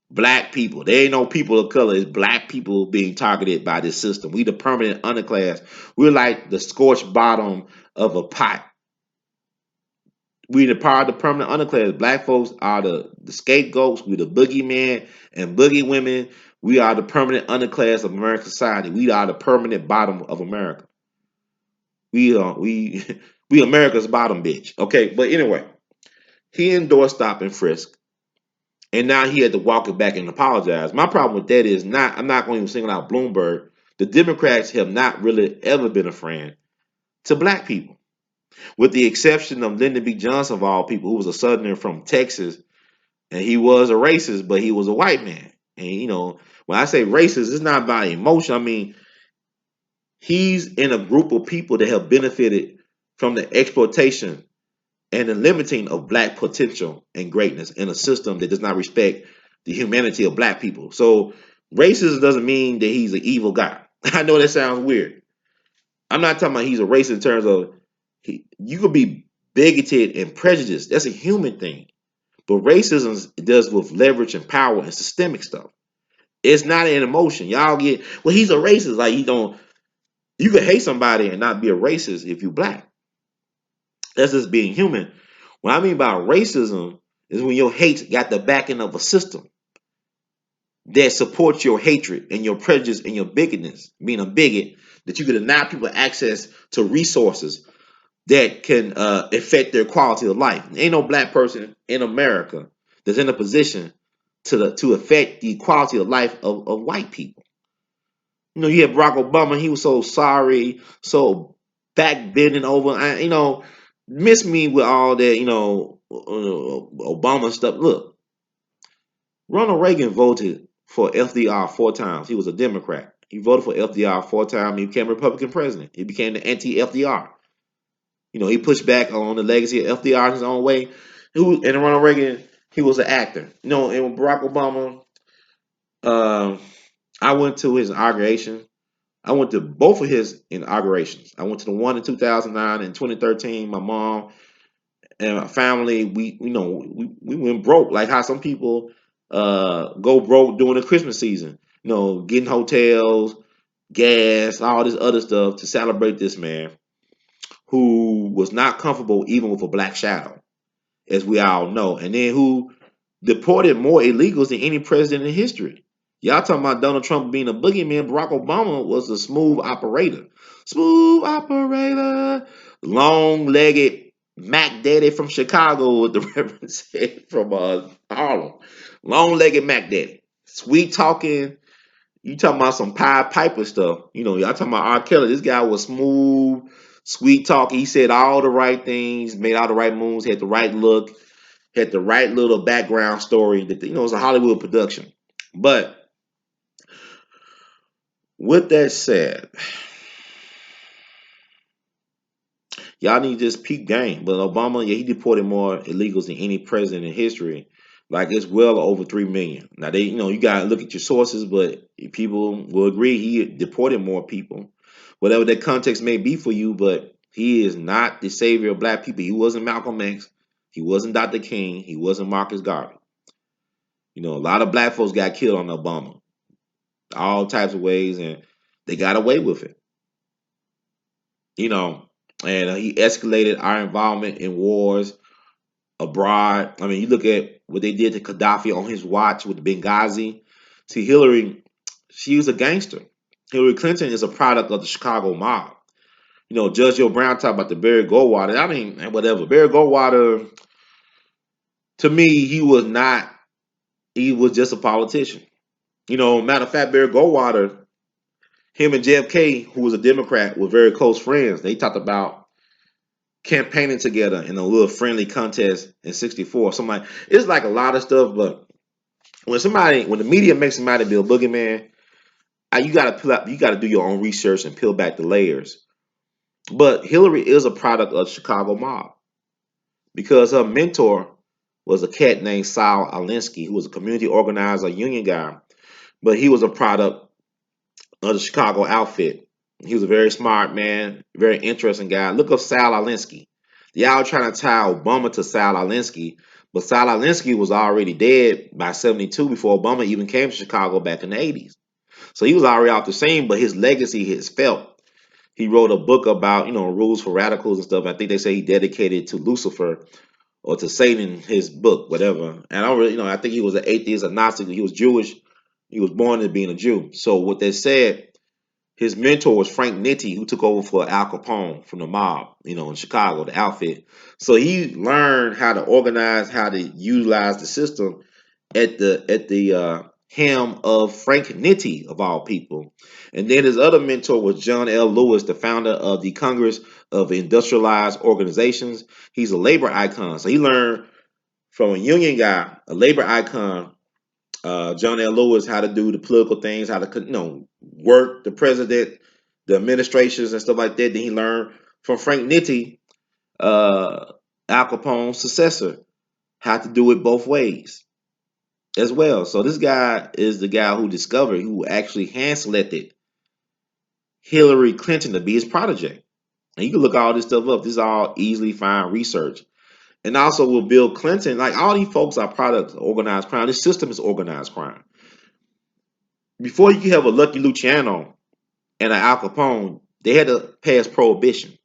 Black people. There ain't no people of color. It's black people being targeted by this system. We the permanent underclass. We're like the scorched bottom of a pot. We the part of the permanent underclass. Black folks are the scapegoats. We the boogeymen and boogie women. We are the permanent underclass of American society. We are the permanent bottom of America. We we America's bottom bitch. Okay, but anyway, he endorsed stop and frisk. And now he had to walk it back and apologize. My problem with that is not, I'm not going to even single out Bloomberg. The Democrats have not really ever been a friend to black people, with the exception of Lyndon B. Johnson, of all people, who was a Southerner from Texas, and he was a racist, but he was a white man. And, when I say racist, it's not by emotion. I mean, he's in a group of people that have benefited from the exploitation and the limiting of black potential and greatness in a system that does not respect the humanity of black people. So racism doesn't mean that he's an evil guy. I know that sounds weird. I'm not talking about he's a racist in terms of you could be bigoted and prejudiced. That's a human thing. But racism does with leverage and power and systemic stuff. It's not an emotion. Y'all get, well, he's a racist. Like you could hate somebody and not be a racist if you're black. That's just being human. What I mean by racism is when your hate got the backing of a system that supports your hatred and your prejudice and your bigotness, being a bigot, that you can deny people access to resources that can affect their quality of life. Ain't no black person in America that's in a position to affect the quality of life of white people. You had Barack Obama. He was so sorry, so back bending over. Miss me with all that, Obama stuff. Look, Ronald Reagan voted for FDR 4 times. He was a Democrat. He voted for FDR 4 times. He became a Republican president. He became the anti-FDR. He pushed back on the legacy of FDR in his own way. And Ronald Reagan, he was an actor. And with Barack Obama, I went to his inauguration. I went to both of his inaugurations. I went to the one in 2009 and 2013. My mom and my family, we went broke. Like how some people go broke during the Christmas season. Getting hotels, gas, all this other stuff to celebrate this man who was not comfortable even with a black shadow, as we all know, and then who deported more illegals than any president in history. Y'all talking about Donald Trump being a boogeyman. Barack Obama was a smooth operator. Smooth operator. Long-legged Mac Daddy from Chicago, with the Reverend said from Harlem. Long-legged Mac Daddy. Sweet talking. You talking about some Pied Piper stuff. Y'all talking about R. Kelly. This guy was smooth, sweet talking. He said all the right things, made all the right moves, had the right look, had the right little background story. That it was a Hollywood production. But with that said, y'all need to just peep game. But Obama, yeah, he deported more illegals than any president in history. Like it's well over 3 million. Now you gotta look at your sources, but people will agree he deported more people, whatever that context may be for you. But he is not the savior of black people. He wasn't Malcolm X. He wasn't Dr. King. He wasn't Marcus Garvey. A lot of black folks got killed on Obama, all types of ways, and they got away with it. And he escalated our involvement in wars abroad. I mean, you look at what they did to Gaddafi on his watch with Benghazi. See, Hillary, she was a gangster. Hillary Clinton is a product of the Chicago mob. Judge Joe Brown talked about the Barry Goldwater. I mean, whatever. Barry Goldwater, to me, he was not, he was just a politician. Matter of fact, Barry Goldwater, him and JFK, who was a Democrat, were very close friends. They talked about campaigning together in a little friendly contest in '64. It's like a lot of stuff, but when the media makes somebody be a boogeyman, you gotta do your own research and peel back the layers. But Hillary is a product of the Chicago mob because her mentor was a cat named Saul Alinsky, who was a community organizer, union guy, but he was a product of the Chicago outfit. He was a very smart man, very interesting guy. Look up Sal Alinsky. Y'all trying to tie Obama to Sal Alinsky, But Saul Alinsky was already dead by 72 before Obama even came to Chicago back in the 80s. So he was already off the scene, but his legacy is felt. He wrote a book about, rules for radicals and stuff. I think they say he dedicated to Lucifer or to Satan his book, whatever. And I don't really, I think he was an atheist, a Gnostic. He was Jewish. He was born as being a Jew. So what they said, his mentor was Frank Nitti, who took over for Al Capone from the mob, in Chicago, the outfit. So he learned how to organize, how to utilize the system at the helm of Frank Nitti, of all people. And then his other mentor was John L. Lewis, the founder of the Congress of Industrialized Organizations. He's a labor icon. So he learned from a union guy, a labor icon, John L. Lewis, how to do the political things, how to work the president, the administrations and stuff like that. Then he learned from Frank Nitti, Al Capone's successor, how to do it both ways as well. So this guy is the guy who discovered, who actually hand selected Hillary Clinton to be his protege. And you can look all this stuff up. This is all easily find research. And also with Bill Clinton, like all these folks are products of organized crime. This system is organized crime. Before you can have a Lucky Luciano and an Al Capone, they had to pass prohibition.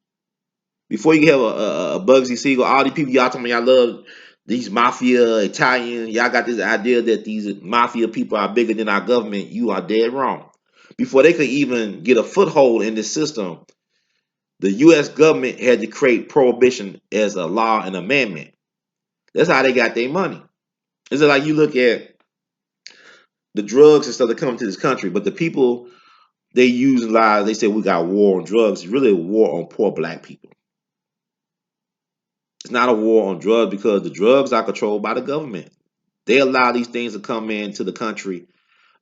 Before you can have a Bugsy Siegel, all these people y'all talking about, y'all love these mafia Italian, y'all got this idea that these mafia people are bigger than our government. You are dead wrong. Before they could even get a foothold in this system, the U.S. government had to create prohibition as a law and amendment. That's how they got their money. It's like you look at the drugs and stuff that come to this country, but the people they utilize, they say we got war on drugs. It's really a war on poor black people. It's not a war on drugs because the drugs are controlled by the government. They allow these things to come into the country.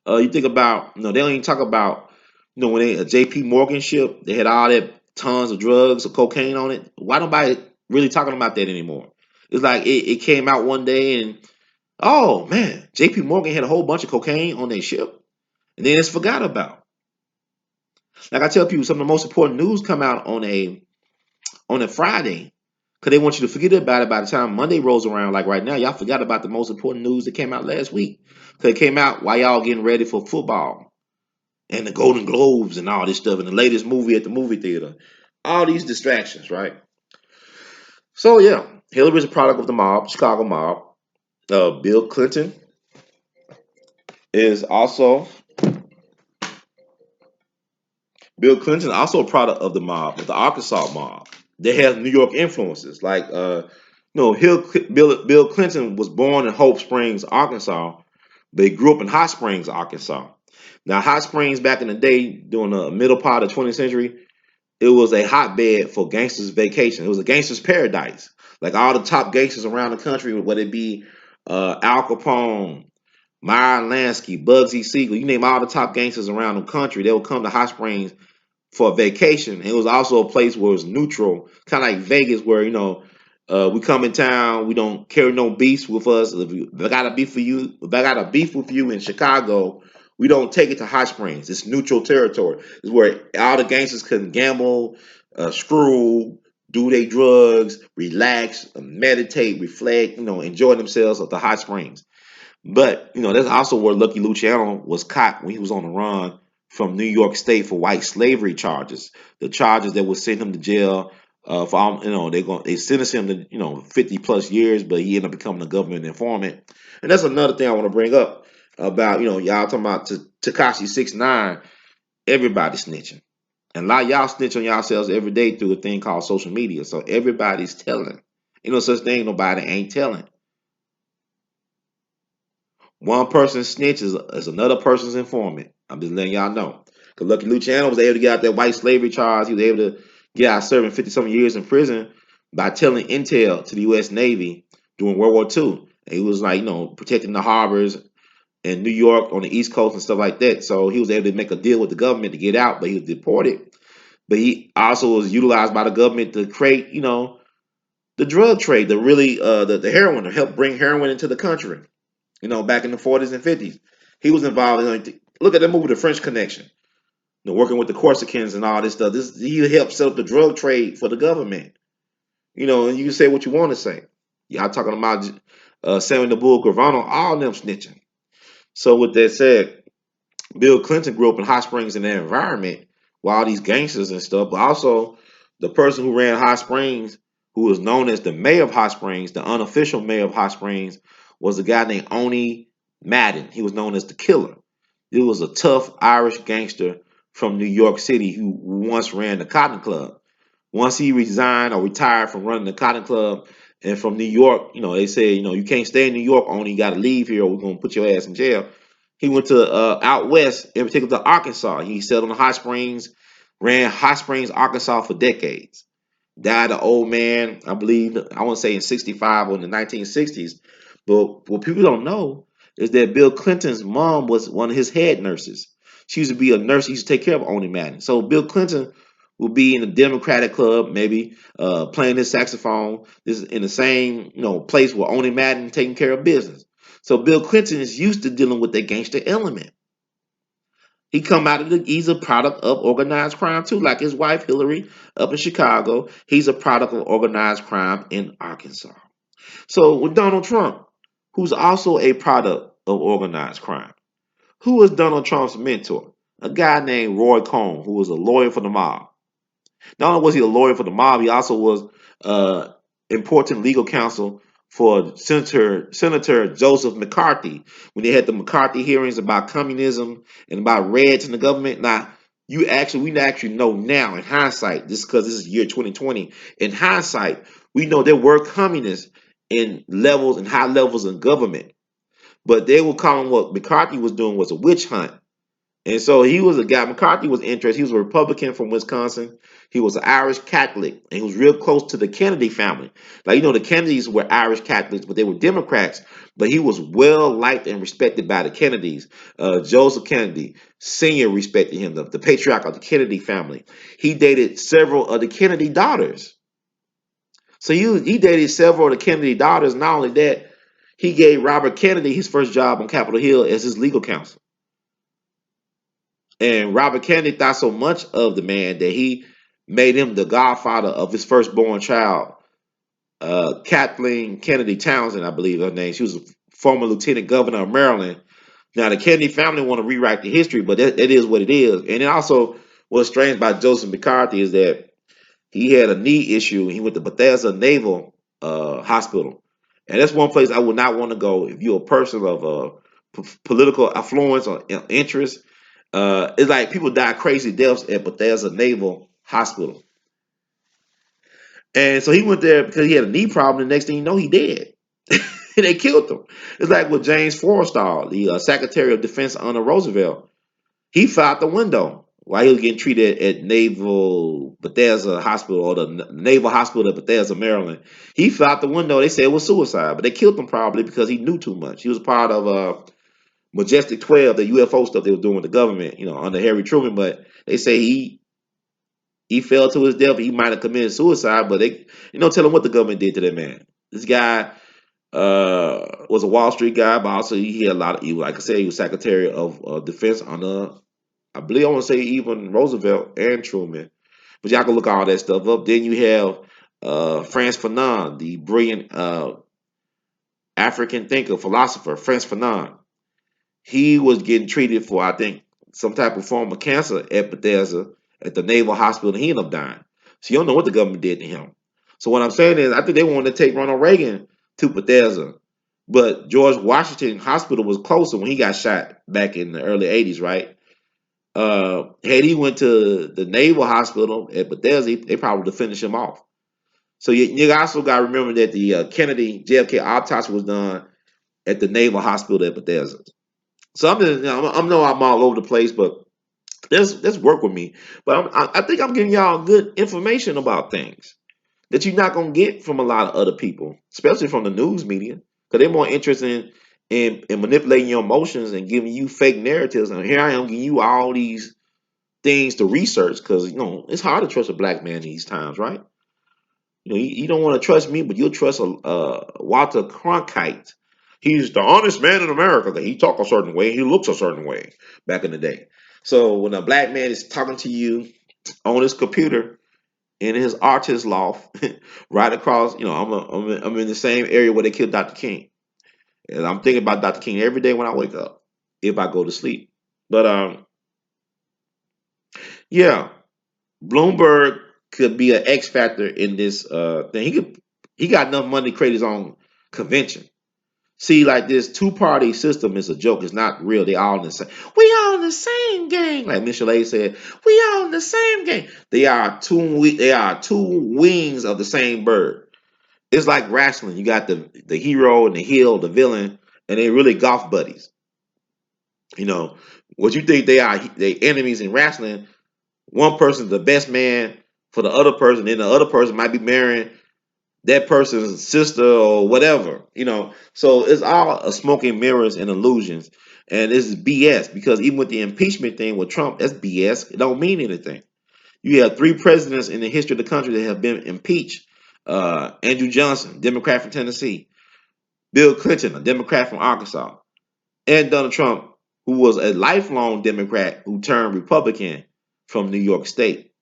You think about, they don't even talk about, when they a J.P. Morgan ship, they had all that tons of drugs or cocaine on it. Why nobody really talking about that anymore? It's like it came out one day and oh man, J.P. Morgan had a whole bunch of cocaine on their ship, and then it's forgot about. Like I tell people, some of the most important news come out on a Friday, because they want you to forget about it by the time Monday rolls around. Like right now, y'all forgot about the most important news that came out last week. Because it came out while y'all getting ready for football and the Golden Globes and all this stuff and the latest movie at the movie theater. All these distractions, right? So yeah, Hillary's a product of the mob, Chicago mob. Bill Clinton is also Bill Clinton also a product of the mob, of the Arkansas mob. They have New York influences. Like Bill Clinton was born in Hope Springs, Arkansas, but he grew up in Hot Springs, Arkansas. Now, Hot Springs back in the day, during the middle part of the 20th century, it was a hotbed for gangsters' vacation. It was a gangster's paradise. Like all the top gangsters around the country, whether it be Al Capone, Myron Lansky, Bugsy Siegel, you name all the top gangsters around the country, they would come to Hot Springs for a vacation. It was also a place where it was neutral, kind of like Vegas, where we come in town, we don't carry no beefs with us. If I got a beef for you, if I got a beef with you in Chicago, we don't take it to Hot Springs. It's neutral territory. It's where all the gangsters can gamble, screw, do their drugs, relax, meditate, reflect, enjoy themselves at the Hot Springs. But that's also where Lucky Luciano was caught when he was on the run from New York State for white slavery charges. The charges that would send him to jail for they sentenced him to 50 plus years, but he ended up becoming a government informant. And that's another thing I want to bring up about y'all talking about Tekashi 6ix9ine. Everybody snitching, and a lot of y'all snitch on yourselves every day through a thing called social media. So everybody's telling. Such thing nobody ain't telling. One person's snitch is another person's informant. I'm just letting y'all know. Because Lucky Luciano was able to get out that white slavery charge. He was able to get out serving 50-something years in prison by telling intel to the U.S. Navy during World War II. And he was like, protecting the harbors in New York on the East Coast and stuff like that. So he was able to make a deal with the government to get out, but he was deported. But he also was utilized by the government to create, the drug trade, the really the heroin, to help bring heroin into the country. Back in the 40s and 50s. He was involved in, look at that movie, The French Connection. Working with the Corsicans and all this stuff. He helped set up the drug trade for the government. And you can say what you want to say. Y'all talking about Samuel Bull Gravano, all them snitching. So with that said, Bill Clinton grew up in Hot Springs in that environment with all these gangsters and stuff, but also the person who ran Hot Springs, who was known as the mayor of Hot Springs, the unofficial mayor of Hot Springs, was a guy named Oni Madden. He was known as the Killer. He was a tough Irish gangster from New York City who once ran the Cotton Club. Once he resigned or retired from running the Cotton Club and from New York, they said, you can't stay in New York, only you got to leave here or we're going to put your ass in jail. He went to out west, in particular to Arkansas. He settled in Hot Springs, ran Hot Springs, Arkansas for decades. Died an old man, I believe, I want to say in 65 or in the 1960s. But what people don't know is that Bill Clinton's mom was one of his head nurses. She used to be a nurse. She used to take care of Oni Madden. So Bill Clinton will be in the Democratic Club, maybe playing his saxophone. This is in the same place where Oni Madden taking care of business. So Bill Clinton is used to dealing with that gangster element. He's a product of organized crime too, like his wife Hillary up in Chicago. He's a product of organized crime in Arkansas. So with Donald Trump, who's also a product of organized crime, who was Donald Trump's mentor? A guy named Roy Cohn, who was a lawyer for the mob. Not only was he a lawyer for the mob, he also was uh, important legal counsel for Senator Joseph McCarthy when they had the McCarthy hearings about communism and about reds in the government. Now, we actually know now in hindsight, just because this is year 2020, in hindsight, we know there were communists in levels and high levels of government, but they were calling what McCarthy was doing was a witch hunt. And so he was a guy, McCarthy was interested. He was a Republican from Wisconsin. He was an Irish Catholic, and he was real close to the Kennedy family. Like, the Kennedys were Irish Catholics, but they were Democrats. But he was well liked and respected by the Kennedys. Joseph Kennedy Sr. respected him, the patriarch of the Kennedy family. He dated several of the Kennedy daughters. So he dated several of the Kennedy daughters. Not only that, he gave Robert Kennedy his first job on Capitol Hill as his legal counsel. And Robert Kennedy thought so much of the man that he made him the godfather of his firstborn child, Kathleen Kennedy Townsend, I believe her name. She was a former lieutenant governor of Maryland. Now, the Kennedy family want to rewrite the history, but that is what it is. And it also, what's strange about Joseph McCarthy is that he had a knee issue. He went to Bethesda Naval Hospital. And that's one place I would not want to go if you're a person of political affluence or interest. It's like people die crazy deaths at Bethesda Naval Hospital. And so he went there because he had a knee problem. The next thing you know, he dead. And they killed him. It's like with James Forrestal, the Secretary of Defense under Roosevelt. He fell out the window while he was getting treated at Naval Bethesda Hospital or the Naval Hospital at Bethesda, Maryland. He fell out the window. They said it was suicide, but they killed him probably because he knew too much. He was part of Majestic 12, the UFO stuff they were doing with the government, under Harry Truman. But they say he fell to his death. He might have committed suicide, but they, tell him what the government did to that man. This guy was a Wall Street guy, but also he had a lot of evil. Like I said, he was Secretary of Defense under, I believe, I want to say even Roosevelt and Truman. But y'all can look all that stuff up. Then you have Frantz Fanon, the brilliant African thinker, philosopher, Frantz Fanon. He was getting treated for, I think, some type of form of cancer at Bethesda at the Naval Hospital, and he ended up dying. So you don't know what the government did to him. So what I'm saying is, I think they wanted to take Ronald Reagan to Bethesda, but George Washington Hospital was closer when he got shot back in the early '80s, right? Had he went to the Naval Hospital at Bethesda, they probably would have finished him off. So you also got to remember that the Kennedy JFK autopsy was done at the Naval Hospital at Bethesda. So I know I'm all over the place, but let's work with me. But I think I'm giving y'all good information about things that you're not gonna get from a lot of other people, especially from the news media, because they're more interested in manipulating your emotions and giving you fake narratives. And here I am giving you all these things to research because it's hard to trust a black man these times, right? You don't want to trust me, but you'll trust Walter Cronkite. He's the honest man in America. That he talk a certain way, he looks a certain way back in the day. So when a black man is talking to you on his computer in his artist loft, right across, I'm in the same area where they killed Dr. King. And I'm thinking about Dr. King every day when I wake up, if I go to sleep. But yeah, Bloomberg could be an X factor in this thing. He got enough money to create his own convention. See, like this two-party system is a joke. It's not real. They all in the same. We all in the same game. Like Michelle A said, we all in the same game. They are two wings of the same bird. It's like wrestling. You got the hero and the heel, the villain, and they really golf buddies. You know, what you think they enemies in wrestling, one person's the best man for the other person, then the other person might be marrying that person's sister or whatever, So it's all a smoking mirrors and illusions. And this is BS because even with the impeachment thing with Trump, that's BS. It don't mean anything. You have three presidents in the history of the country that have been impeached. Andrew Johnson, Democrat from Tennessee, Bill Clinton, a Democrat from Arkansas, and Donald Trump, who was a lifelong Democrat who turned Republican from New York State.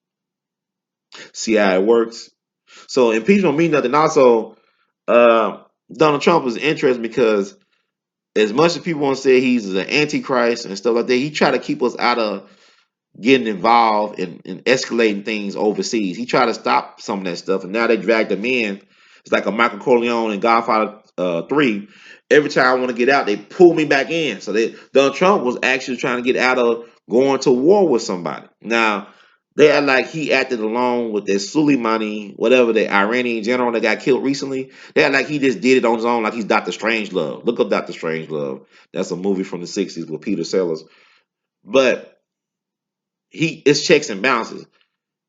See how it works? So impeachment don't mean nothing. Also, Donald Trump is interesting because as much as people want to say he's an antichrist and stuff like that, he tried to keep us out of getting involved in escalating things overseas. He tried to stop some of that stuff, and now they dragged him in. It's like a Michael Corleone in Godfather 3. Every time I want to get out, they pull me back in. So Donald Trump was actually trying to get out of going to war with somebody. Now, they are like he acted along with this Soleimani, whatever, the Iranian general that got killed recently. They are like he just did it on his own, like he's Dr. Strangelove. Look up Dr. Strangelove. That's a movie from the 60s with Peter Sellers. But it's checks and balances.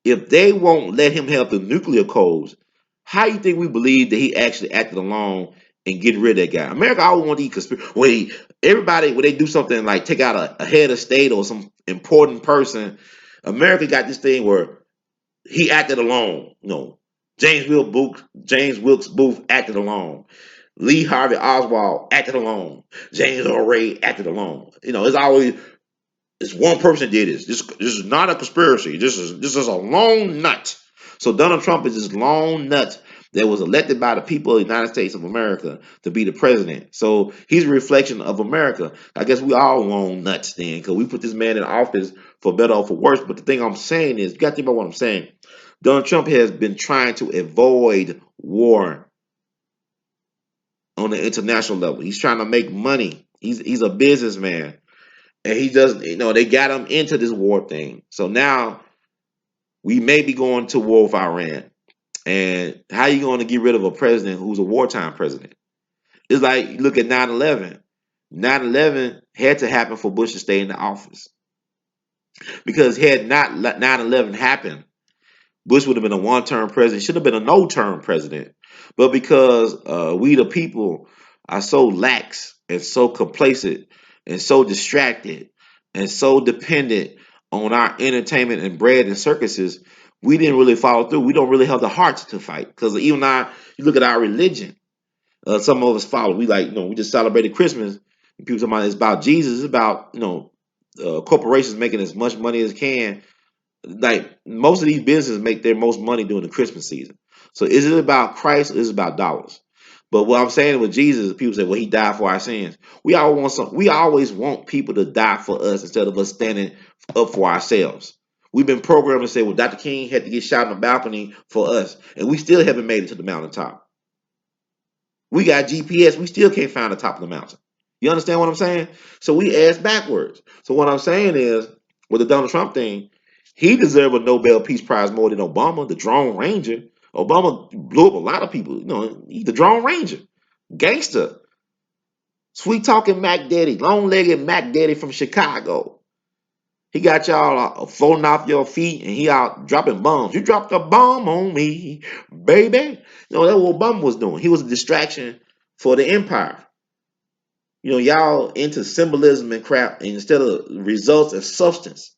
If they won't let him have the nuclear codes, how you think we believe that he actually acted alone and get rid of that guy? America always want to eat conspiracy. Everybody, when they do something like take out a head of state or some important person, America got this thing where he acted alone. James Wilkes Booth acted alone. Lee Harvey Oswald acted alone. James Earl Ray acted alone. It's always it's one person did this. This is not a conspiracy. This is a lone nut. So Donald Trump is this lone nut that was elected by the people of the United States of America to be the president. So he's a reflection of America. I guess we all lone nuts then, because we put this man in office for better or for worse. But the thing I'm saying is, you got to think about what I'm saying. Donald Trump has been trying to avoid war on the international level. He's trying to make money. He's a businessman. And he doesn't, they got him into this war thing. So now we may be going to war with Iran. And how you going to get rid of a president who's a wartime president? It's like, you look at 9/11. 9/11 had to happen for Bush to stay in the office. Because had not 9/11 happened, Bush would have been a one-term president. Should have been a no-term president. But because we the people are so lax and so complacent and so distracted and so dependent on our entertainment and bread and circuses, we didn't really follow through. We don't really have the heart to fight. Because even you look at our religion. Some of us follow. We just celebrated Christmas. And people talking about it's about Jesus. It's about corporations making as much money as can. Like most of these businesses make their most money during the Christmas season. So is it about Christ or is it about dollars? But what I'm saying with Jesus, people say, well, he died for our sins. We always want people to die for us instead of us standing up for ourselves. We've been programmed to say, well, Dr. King had to get shot on the balcony for us, and we still haven't made it to the mountaintop. We got GPS, we still can't find the top of the mountain. You understand what I'm saying? So we ass backwards. So what I'm saying is, with the Donald Trump thing, he deserved a Nobel Peace Prize more than Obama, the Drone Ranger. Obama blew up a lot of people. He's the Drone Ranger. Gangster. Sweet talking Mac Daddy. Long legged Mac Daddy from Chicago. He got y'all falling off your feet and he out dropping bombs. You dropped a bomb on me, baby. That's what Obama was doing. He was a distraction for the empire. Y'all into symbolism and crap instead of results and substance.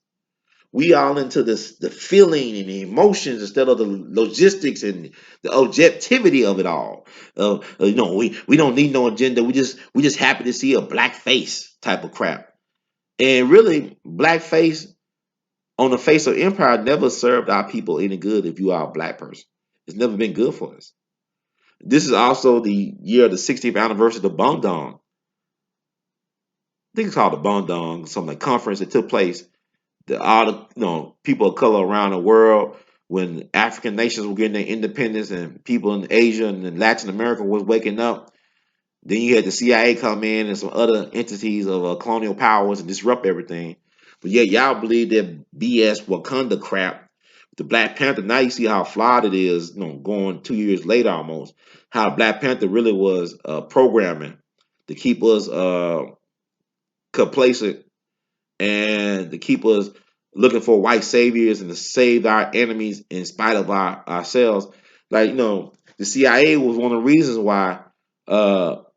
We all into the feeling and the emotions instead of the logistics and the objectivity of it all. We don't need no agenda. We just happy to see a black face type of crap. And really, black face on the face of empire never served our people any good. If you are a black person, it's never been good for us. This is also the year of the 60th anniversary of the Bong Dong. think it's called the Bandung, something like conference that took place. All the people of color around the world, when African nations were getting their independence and people in Asia and in Latin America was waking up. Then you had the CIA come in and some other entities of colonial powers and disrupt everything. But yeah, y'all believe that BS Wakanda crap. The Black Panther, now you see how flawed it is, going 2 years later almost. How Black Panther really was programming to keep us complacent and to keep us looking for white saviors and to save our enemies in spite of ourselves. Like, the CIA was one of the reasons why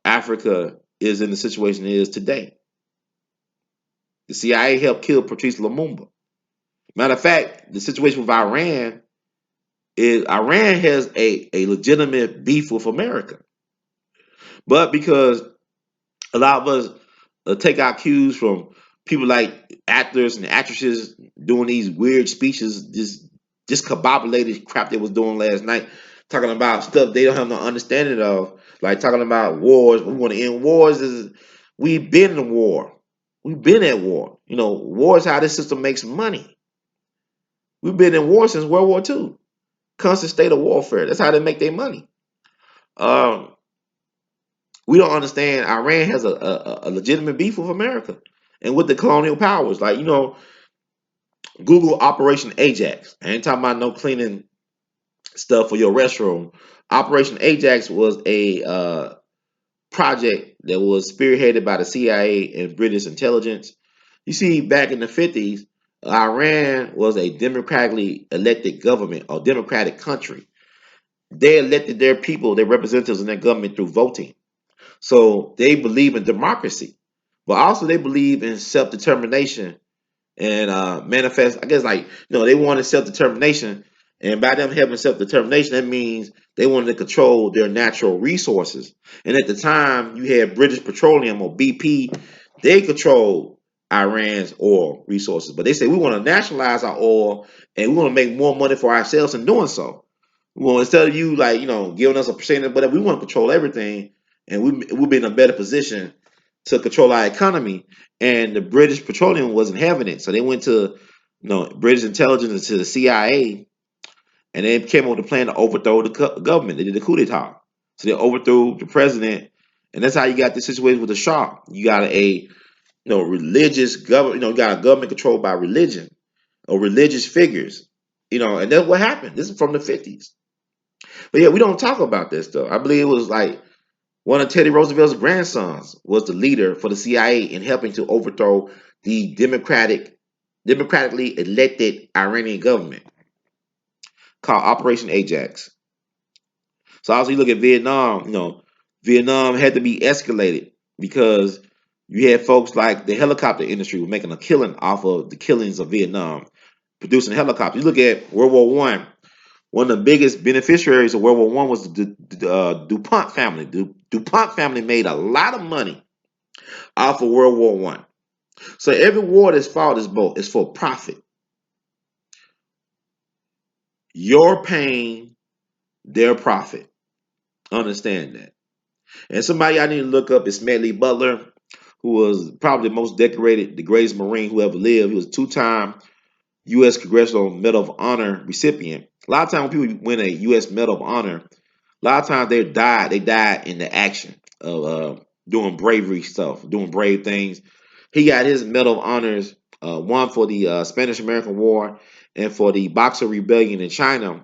Africa is in the situation it is today. The CIA helped kill Patrice Lumumba. Matter of fact, the situation with Iran is Iran has a legitimate beef with America. But because a lot of us take our cues from people like actors and actresses doing these weird speeches, this discombobulated crap they was doing last night, talking about stuff they don't have no understanding of, like talking about wars. We want to end wars. We've been in war. We've been at war. War is how this system makes money. We've been in war since World War II. Constant state of warfare. That's how they make their money. Um, we don't understand. Iran has a legitimate beef with America and with the colonial powers. Like, Google Operation Ajax. I ain't talking about no cleaning stuff for your restroom. Operation Ajax was a project that was spearheaded by the CIA and British intelligence. You see, back in the 50s, Iran was a democratically elected government or democratic country. They elected their people, their representatives in their government through voting. So they believe in democracy, but also they believe in self-determination and manifest. I guess, like, they wanted self-determination, and by them having self-determination, that means they wanted to control their natural resources. And at the time, you had British Petroleum or BP. They controlled Iran's oil resources, but they say we want to nationalize our oil and we want to make more money for ourselves in doing so. Well, instead of you, like, giving us a percentage, but we want to control everything, and we'll be in a better position to control our economy. And the British Petroleum wasn't having it, so they went to British intelligence and to the CIA, and they came up with a plan to overthrow the government. They did a coup d'état, so they overthrew the president, and that's how you got this situation with the Shah. You got a religious government. You got a government controlled by religion or religious figures. And that's what happened. This is from the 50s. But yeah, we don't talk about this though. I believe it was like one of Teddy Roosevelt's grandsons was the leader for the CIA in helping to overthrow the democratically elected Iranian government called Operation Ajax. So also you look at Vietnam, Vietnam had to be escalated because you had folks like the helicopter industry were making a killing off of the killings of Vietnam, producing helicopters. You look at World War One. One of the biggest beneficiaries of World War One was the DuPont family. The DuPont family made a lot of money off of World War One. So every war that's fought is for profit. Your pain, their profit. Understand that. And somebody I need to look up is Smedley Butler, who was probably the most decorated, the greatest Marine who ever lived. He was a two-time U.S. Congressional Medal of Honor recipient. A lot of times when people win a U.S. Medal of Honor, a lot of times they died. They died in the action of doing bravery stuff, doing brave things. He got his Medal of Honors, one for the Spanish-American War and for the Boxer Rebellion in China.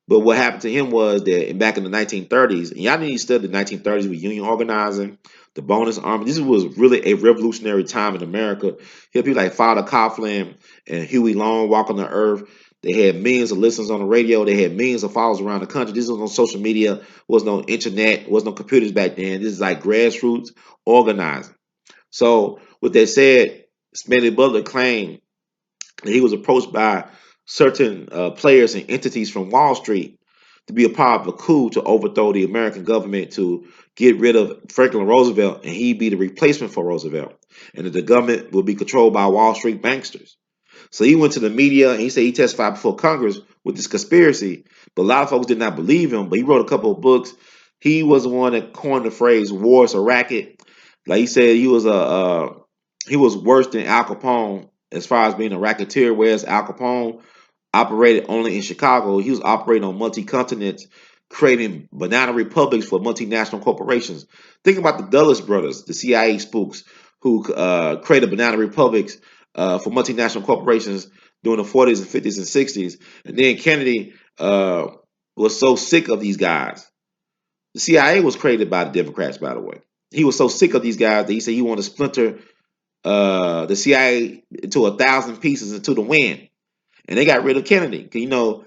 But what happened to him was that back in the 1930s, and y'all need to study the 1930s with union organizing, the bonus army. This was really a revolutionary time in America. You had people like Father Coughlin and Huey Long walking the earth. They had millions of listeners on the radio. They had millions of followers around the country. This was no social media, was no internet, was no computers back then. This is like grassroots organizing. So with that said, Smedley Butler claimed that he was approached by certain players and entities from Wall Street to be a part of a coup to overthrow the American government to get rid of Franklin Roosevelt, and he'd be the replacement for Roosevelt, and that the government would be controlled by Wall Street banksters. So he went to the media and he said he testified before Congress with this conspiracy, but a lot of folks did not believe him. But he wrote a couple of books. He was the one that coined the phrase "war is a racket." Like he said, he was a He was worse than Al Capone as far as being a racketeer, whereas Al Capone operated only in Chicago. He was operating on multi-continents, creating banana republics for multinational corporations. Think about the Dulles brothers, the CIA spooks, who created banana republics for multinational corporations during the 40s and 50s and 60s. And then Kennedy was so sick of these guys. The CIA was created by the Democrats, by the way. He was so sick of these guys that he said he wanted to splinter the CIA into 1,000 pieces into the wind, and they got rid of Kennedy. You know,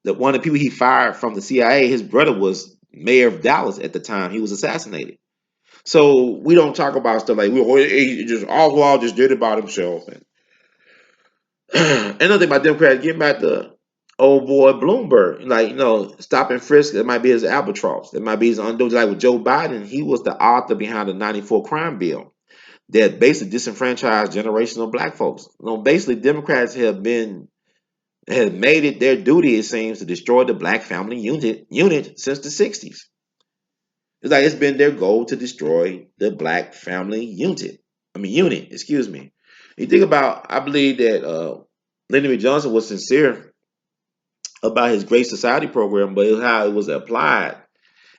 that one of the people he fired from the CIA, his brother was mayor of Dallas at the time he was assassinated. So we don't talk about stuff like, well, he just Oswald just did it by himself. And another thing about Democrats, getting back to old boy Bloomberg, like, stop and frisk, that might be his albatross. That might be his undo. Like with Joe Biden, he was the author behind the '94 crime bill that basically disenfranchised generational black folks. Basically, Democrats have made it their duty, it seems, to destroy the black family unit since the '60s. It's like it's been their goal to destroy the black family unit, excuse me. You think about, I believe that Lyndon B. Johnson was sincere about his Great Society program, but it's how it was applied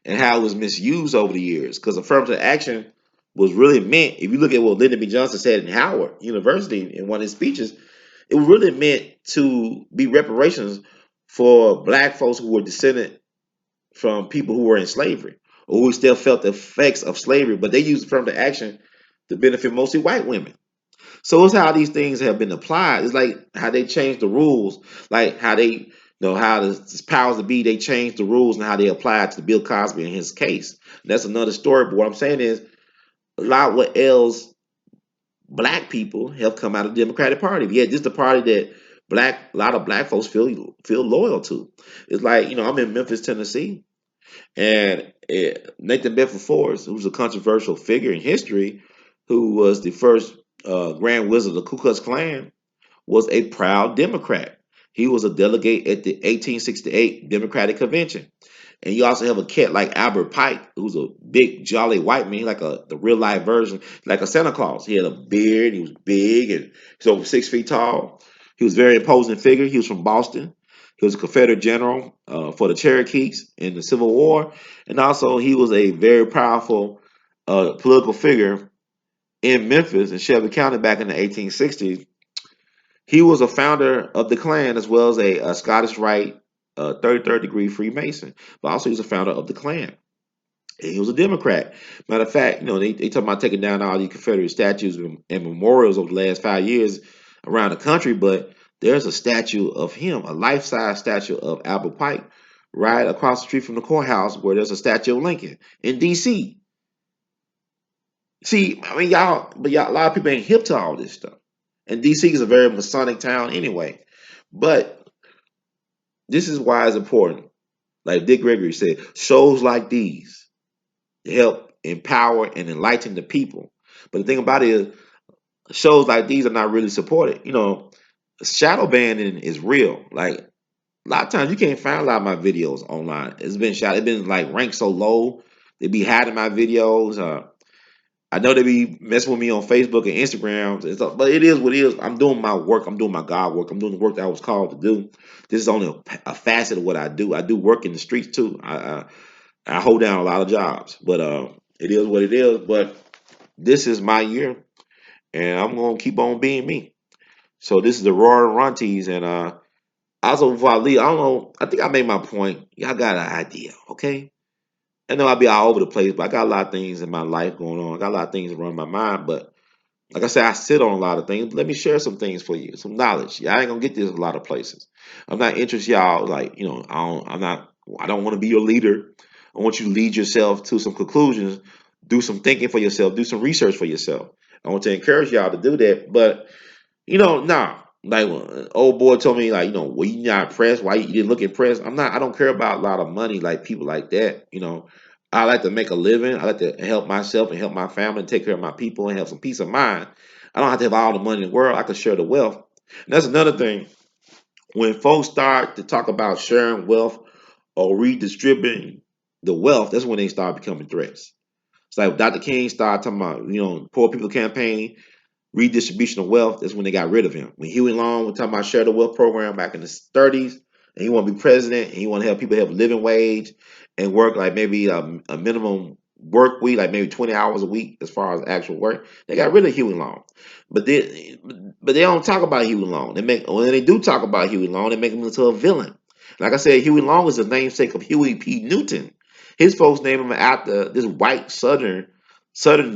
and how it was misused over the years. Because affirmative action was really meant, if you look at what Lyndon B. Johnson said in Howard University in one of his speeches, it was really meant to be reparations for black folks who were descended from people who were in slavery or who still felt the effects of slavery, but they used affirmative action to benefit mostly white women. So it's how these things have been applied. It's like how they changed the rules, like how how the powers to be, they changed the rules and how they applied to Bill Cosby in his case. That's another story. But what I'm saying is, a lot of what ails black people have come out of the Democratic Party. Yeah, this is the party that a lot of black folks feel loyal to. It's like, I'm in Memphis, Tennessee, and Nathan Bedford Forrest, who's a controversial figure in history, who was the first Grand Wizard of the Ku Klux Klan, was a proud Democrat. He was a delegate at the 1868 Democratic Convention. And you also have a cat like Albert Pike, who's a big, jolly white man, like the real life version, like a Santa Claus. He had a beard, he was big, and he's over 6 feet tall. He was a very imposing figure. He was from Boston. He was a Confederate general for the Cherokees in the Civil War. And also, he was a very powerful political figure in Memphis and Shelby County back in the 1860s. He was a founder of the Klan as well as a Scottish Rite 33rd degree Freemason, but also he was a founder of the Klan. And he was a Democrat. Matter of fact, they talk about taking down all these Confederate statues and memorials over the last 5 years around the country, but there's a statue of him, a life-size statue of Albert Pike, right across the street from the courthouse where there's a statue of Lincoln in D.C. See, I mean, a lot of people ain't hip to all this stuff. And DC is a very Masonic town anyway. But this is why it's important. Like Dick Gregory said, shows like these help empower and enlighten the people. But the thing about it is, shows like these are not really supported. Shadow banning is real. Like a lot of times you can't find a lot of my videos online. It's been like ranked so low. They be hiding my videos. I know they be messing with me on Facebook and Instagram, but it is what it is. I'm doing my work. I'm doing my God work. I'm doing the work that I was called to do. This is only a facet of what I do. I do work in the streets too. I hold down a lot of jobs, but it is what it is. But this is my year, and I'm gonna keep on being me. So this is the Roaring Runties, and also before I leave, I don't know. I think I made my point. Y'all got an idea, okay? I know I'll be all over the place, but I got a lot of things in my life going on. I got a lot of things running my mind, but like I said, I sit on a lot of things. Let me share some things for you, some knowledge. Y'all ain't gonna get this in a lot of places. I'm not interested, y'all. Like, I'm not. I don't want to be your leader. I want you to lead yourself to some conclusions. Do some thinking for yourself. Do some research for yourself. I want to encourage y'all to do that. But nah. Like when an old boy told me, like, well, you not impressed? Why you didn't look impressed? I'm not. I don't care about a lot of money, like people like that. I like to make a living. I like to help myself and help my family, and take care of my people, and have some peace of mind. I don't have to have all the money in the world. I can share the wealth. And that's another thing. When folks start to talk about sharing wealth or redistributing the wealth, that's when they start becoming threats. It's like Dr. King started talking about, poor people campaign. redistribution of wealth. That's when they got rid of him. When Huey Long was talking about share the wealth program back in the 30s, and he want to be president, and he want to help people have a living wage and work like maybe a minimum work week, like maybe 20 hours a week as far as actual work. They got rid of Huey Long, but they don't talk about Huey Long. When they do talk about Huey Long, they make him into a villain. Like I said, Huey Long is the namesake of Huey P. Newton. His folks named him after this white Southern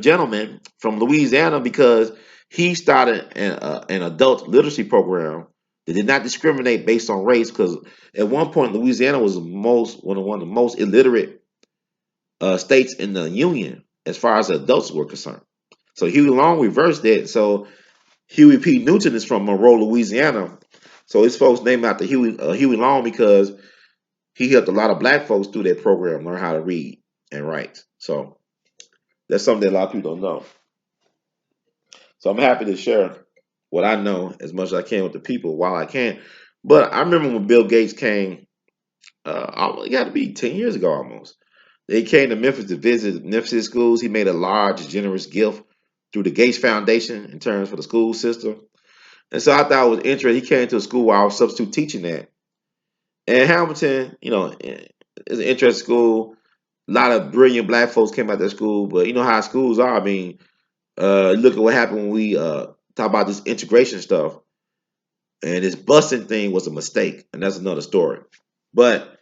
gentleman from Louisiana because he started an adult literacy program that did not discriminate based on race. Because at one point, Louisiana was one of the most illiterate states in the union as far as adults were concerned. So Huey Long reversed that. So Huey P. Newton is from Monroe, Louisiana. So his folks named after Huey Long because he helped a lot of black folks through that program learn how to read and write. So that's something that a lot of people don't know. So I'm happy to share what I know as much as I can with the people while I can. But I remember when Bill Gates came, it got to be 10 years ago almost. They came to Memphis to visit Memphis schools. He made a large, generous gift through the Gates Foundation in terms for the school system. And so I thought it was interesting. He came to a school where I was substitute teaching at. And Hamilton, is an interesting school. A lot of brilliant black folks came out of that school, but you know how schools are. I mean, look at what happened when we talk about this integration stuff. And this busing thing was a mistake, and that's another story. But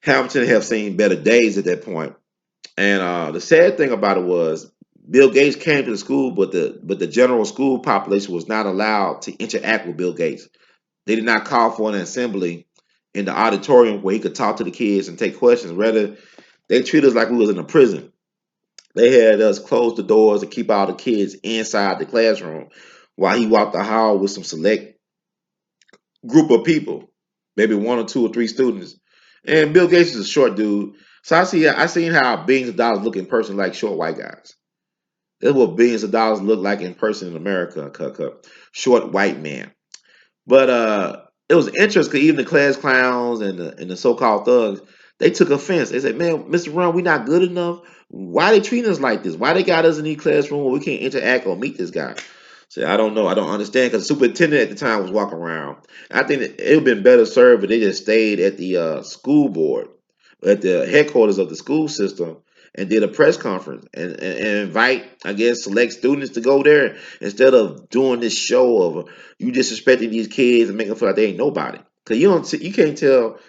Hamilton have seen better days at that point. And the sad thing about it was Bill Gates came to the school, but the general school population was not allowed to interact with Bill Gates. They did not call for an assembly in the auditorium where he could talk to the kids and take questions. Rather, they treated us like we was in a prison. They had us close the doors and keep all the kids inside the classroom while he walked the hall with some select group of people, maybe one or two or three students. And Bill Gates is a short dude. So I seen how billions of dollars look in person like short white guys. That's what billions of dollars look like in person in America, short white man. But it was interesting because even the class clowns and the so-called thugs, they took offense. They said, "Man, Mr. Run, we not good enough. Why they treating us like this? Why they got us in the classroom where we can't interact or meet this guy?" Say, I don't know. I don't understand because the superintendent at the time was walking around. I think that it would have been better served if they just stayed at the school board, at the headquarters of the school system, and did a press conference and invite, I guess, select students to go there instead of doing this show of you disrespecting these kids and making them feel like they ain't nobody. Because you can't tell,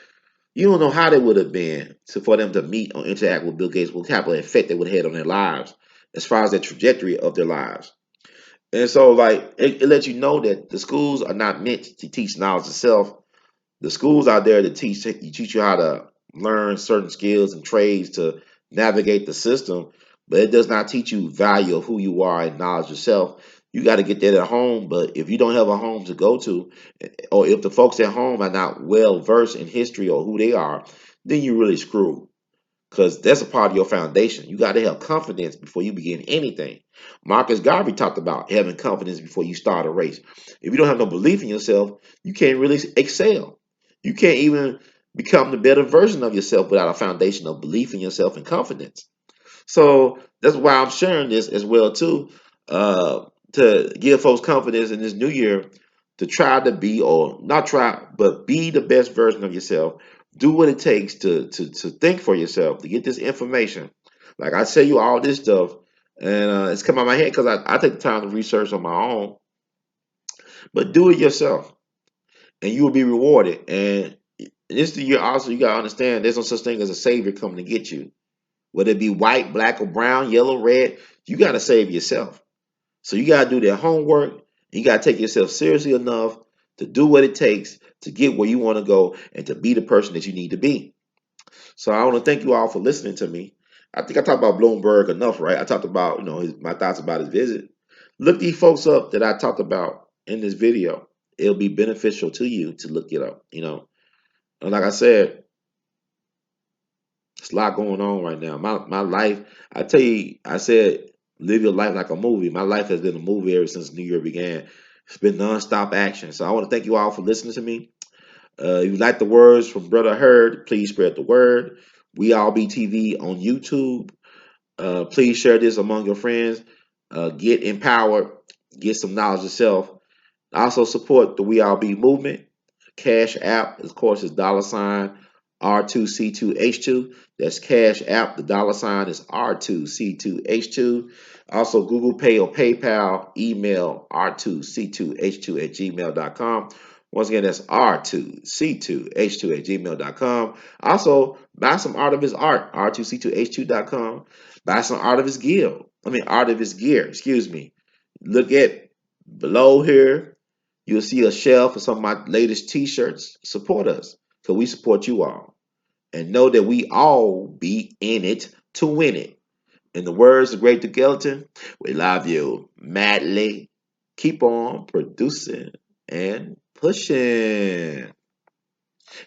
you don't know how they would have been for them to meet or interact with Bill Gates, what type of effect they would have had on their lives as far as the trajectory of their lives. And so, like, it lets you know that the schools are not meant to teach knowledge itself. The schools out there to teach you how to learn certain skills and trades to navigate the system, but it does not teach you value of who you are and knowledge yourself. You got to get that at home. But if you don't have a home to go to, or if the folks at home are not well versed in history or who they are, then you really screwed because that's a part of your foundation. You got to have confidence before you begin anything. Marcus Garvey talked about having confidence before you start a race. If you don't have no belief in yourself, you can't really excel. You can't even become the better version of yourself without a foundation of belief in yourself and confidence. So that's why I'm sharing this as well too, to give folks confidence in this new year to try to be, or not try, but be the best version of yourself. Do what it takes to think for yourself, to get this information. Like I tell you all this stuff, and it's come out of my head because I take the time to research on my own. But do it yourself, and you will be rewarded. And this the year also you gotta understand there's no such thing as a savior coming to get you. Whether it be white, black, or brown, yellow, red, you got to save yourself. So you got to do that homework. You got to take yourself seriously enough to do what it takes to get where you want to go and to be the person that you need to be. So I want to thank you all for listening to me. I think I talked about Bloomberg enough, right? I talked about my thoughts about his visit. Look these folks up that I talked about in this video. It'll be beneficial to you to look it up. And like I said, it's a lot going on right now. My life, I tell you, I said live your life like a movie. My life has been a movie ever since New Year began. It's been nonstop action. So I want to thank you all for listening to me. If you like the words from Brother Hurd, please spread the word. We all be TV on YouTube. Please share this among your friends. get empowered, get some knowledge yourself. Also support the We All Be movement. Cash App, of course, is $ R2C2H2. That's Cash App. The $ is R2C2H2. Also, Google Pay or PayPal, email R2C2H2 at gmail.com. Once again, that's R2C2H2 at gmail.com. Also, buy some art of his art, R2C2H2.com. Buy some art of his gear, excuse me. Look at below here. You'll see a shelf of some of my latest t-shirts. Support us, because we support you all. And know that we all be in it to win it. In the words of Great Skeleton, we love you madly. Keep on producing and pushing.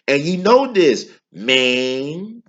And you know this, man.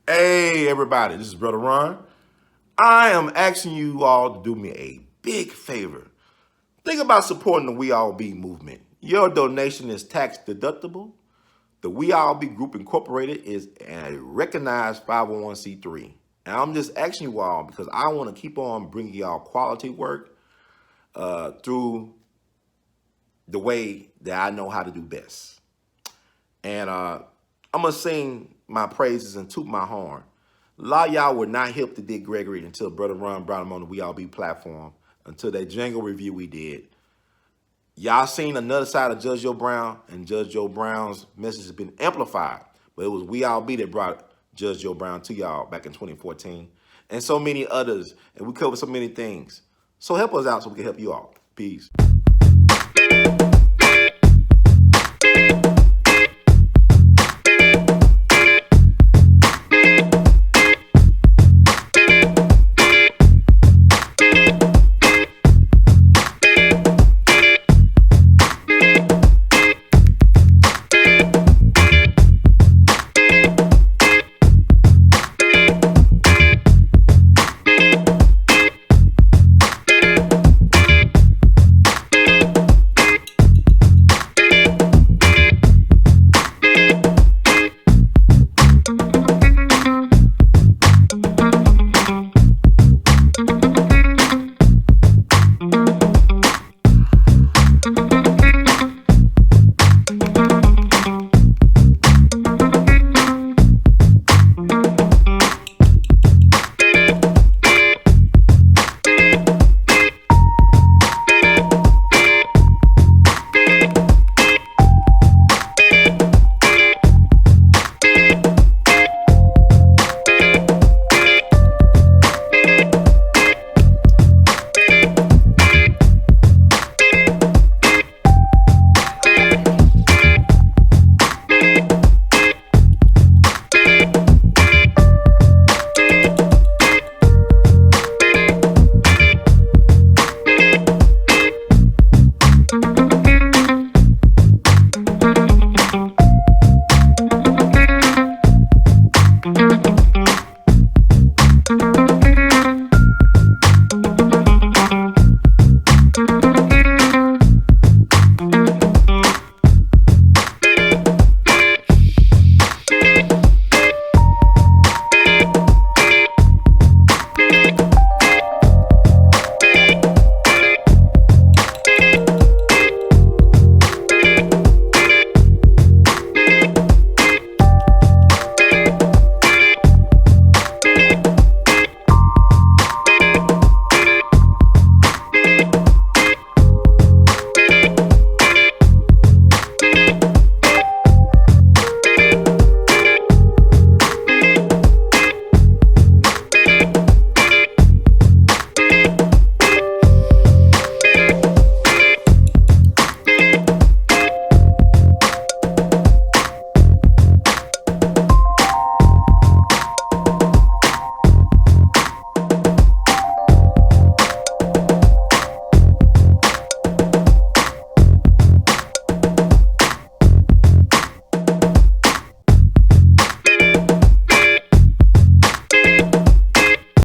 Hey, everybody, this is Brother Ron. I am asking you all to do me a big favor. Think about supporting the We All Be movement. Your donation is tax deductible. The We All Be Group Incorporated is a recognized 501c3. And I'm just asking you all because I want to keep on bringing y'all quality work through the way that I know how to do best. And I'm going to sing my praises and toot my horn. A lot of y'all were not hip to Dick Gregory until Brother Ron brought him on the We All Be platform, until that jingle review we did. Y'all seen another side of Judge Joe Brown, and Judge Joe Brown's message has been amplified. But it was We All Be that brought Judge Joe Brown to y'all back in 2014. And so many others. And we covered so many things. So help us out so we can help you all. Peace.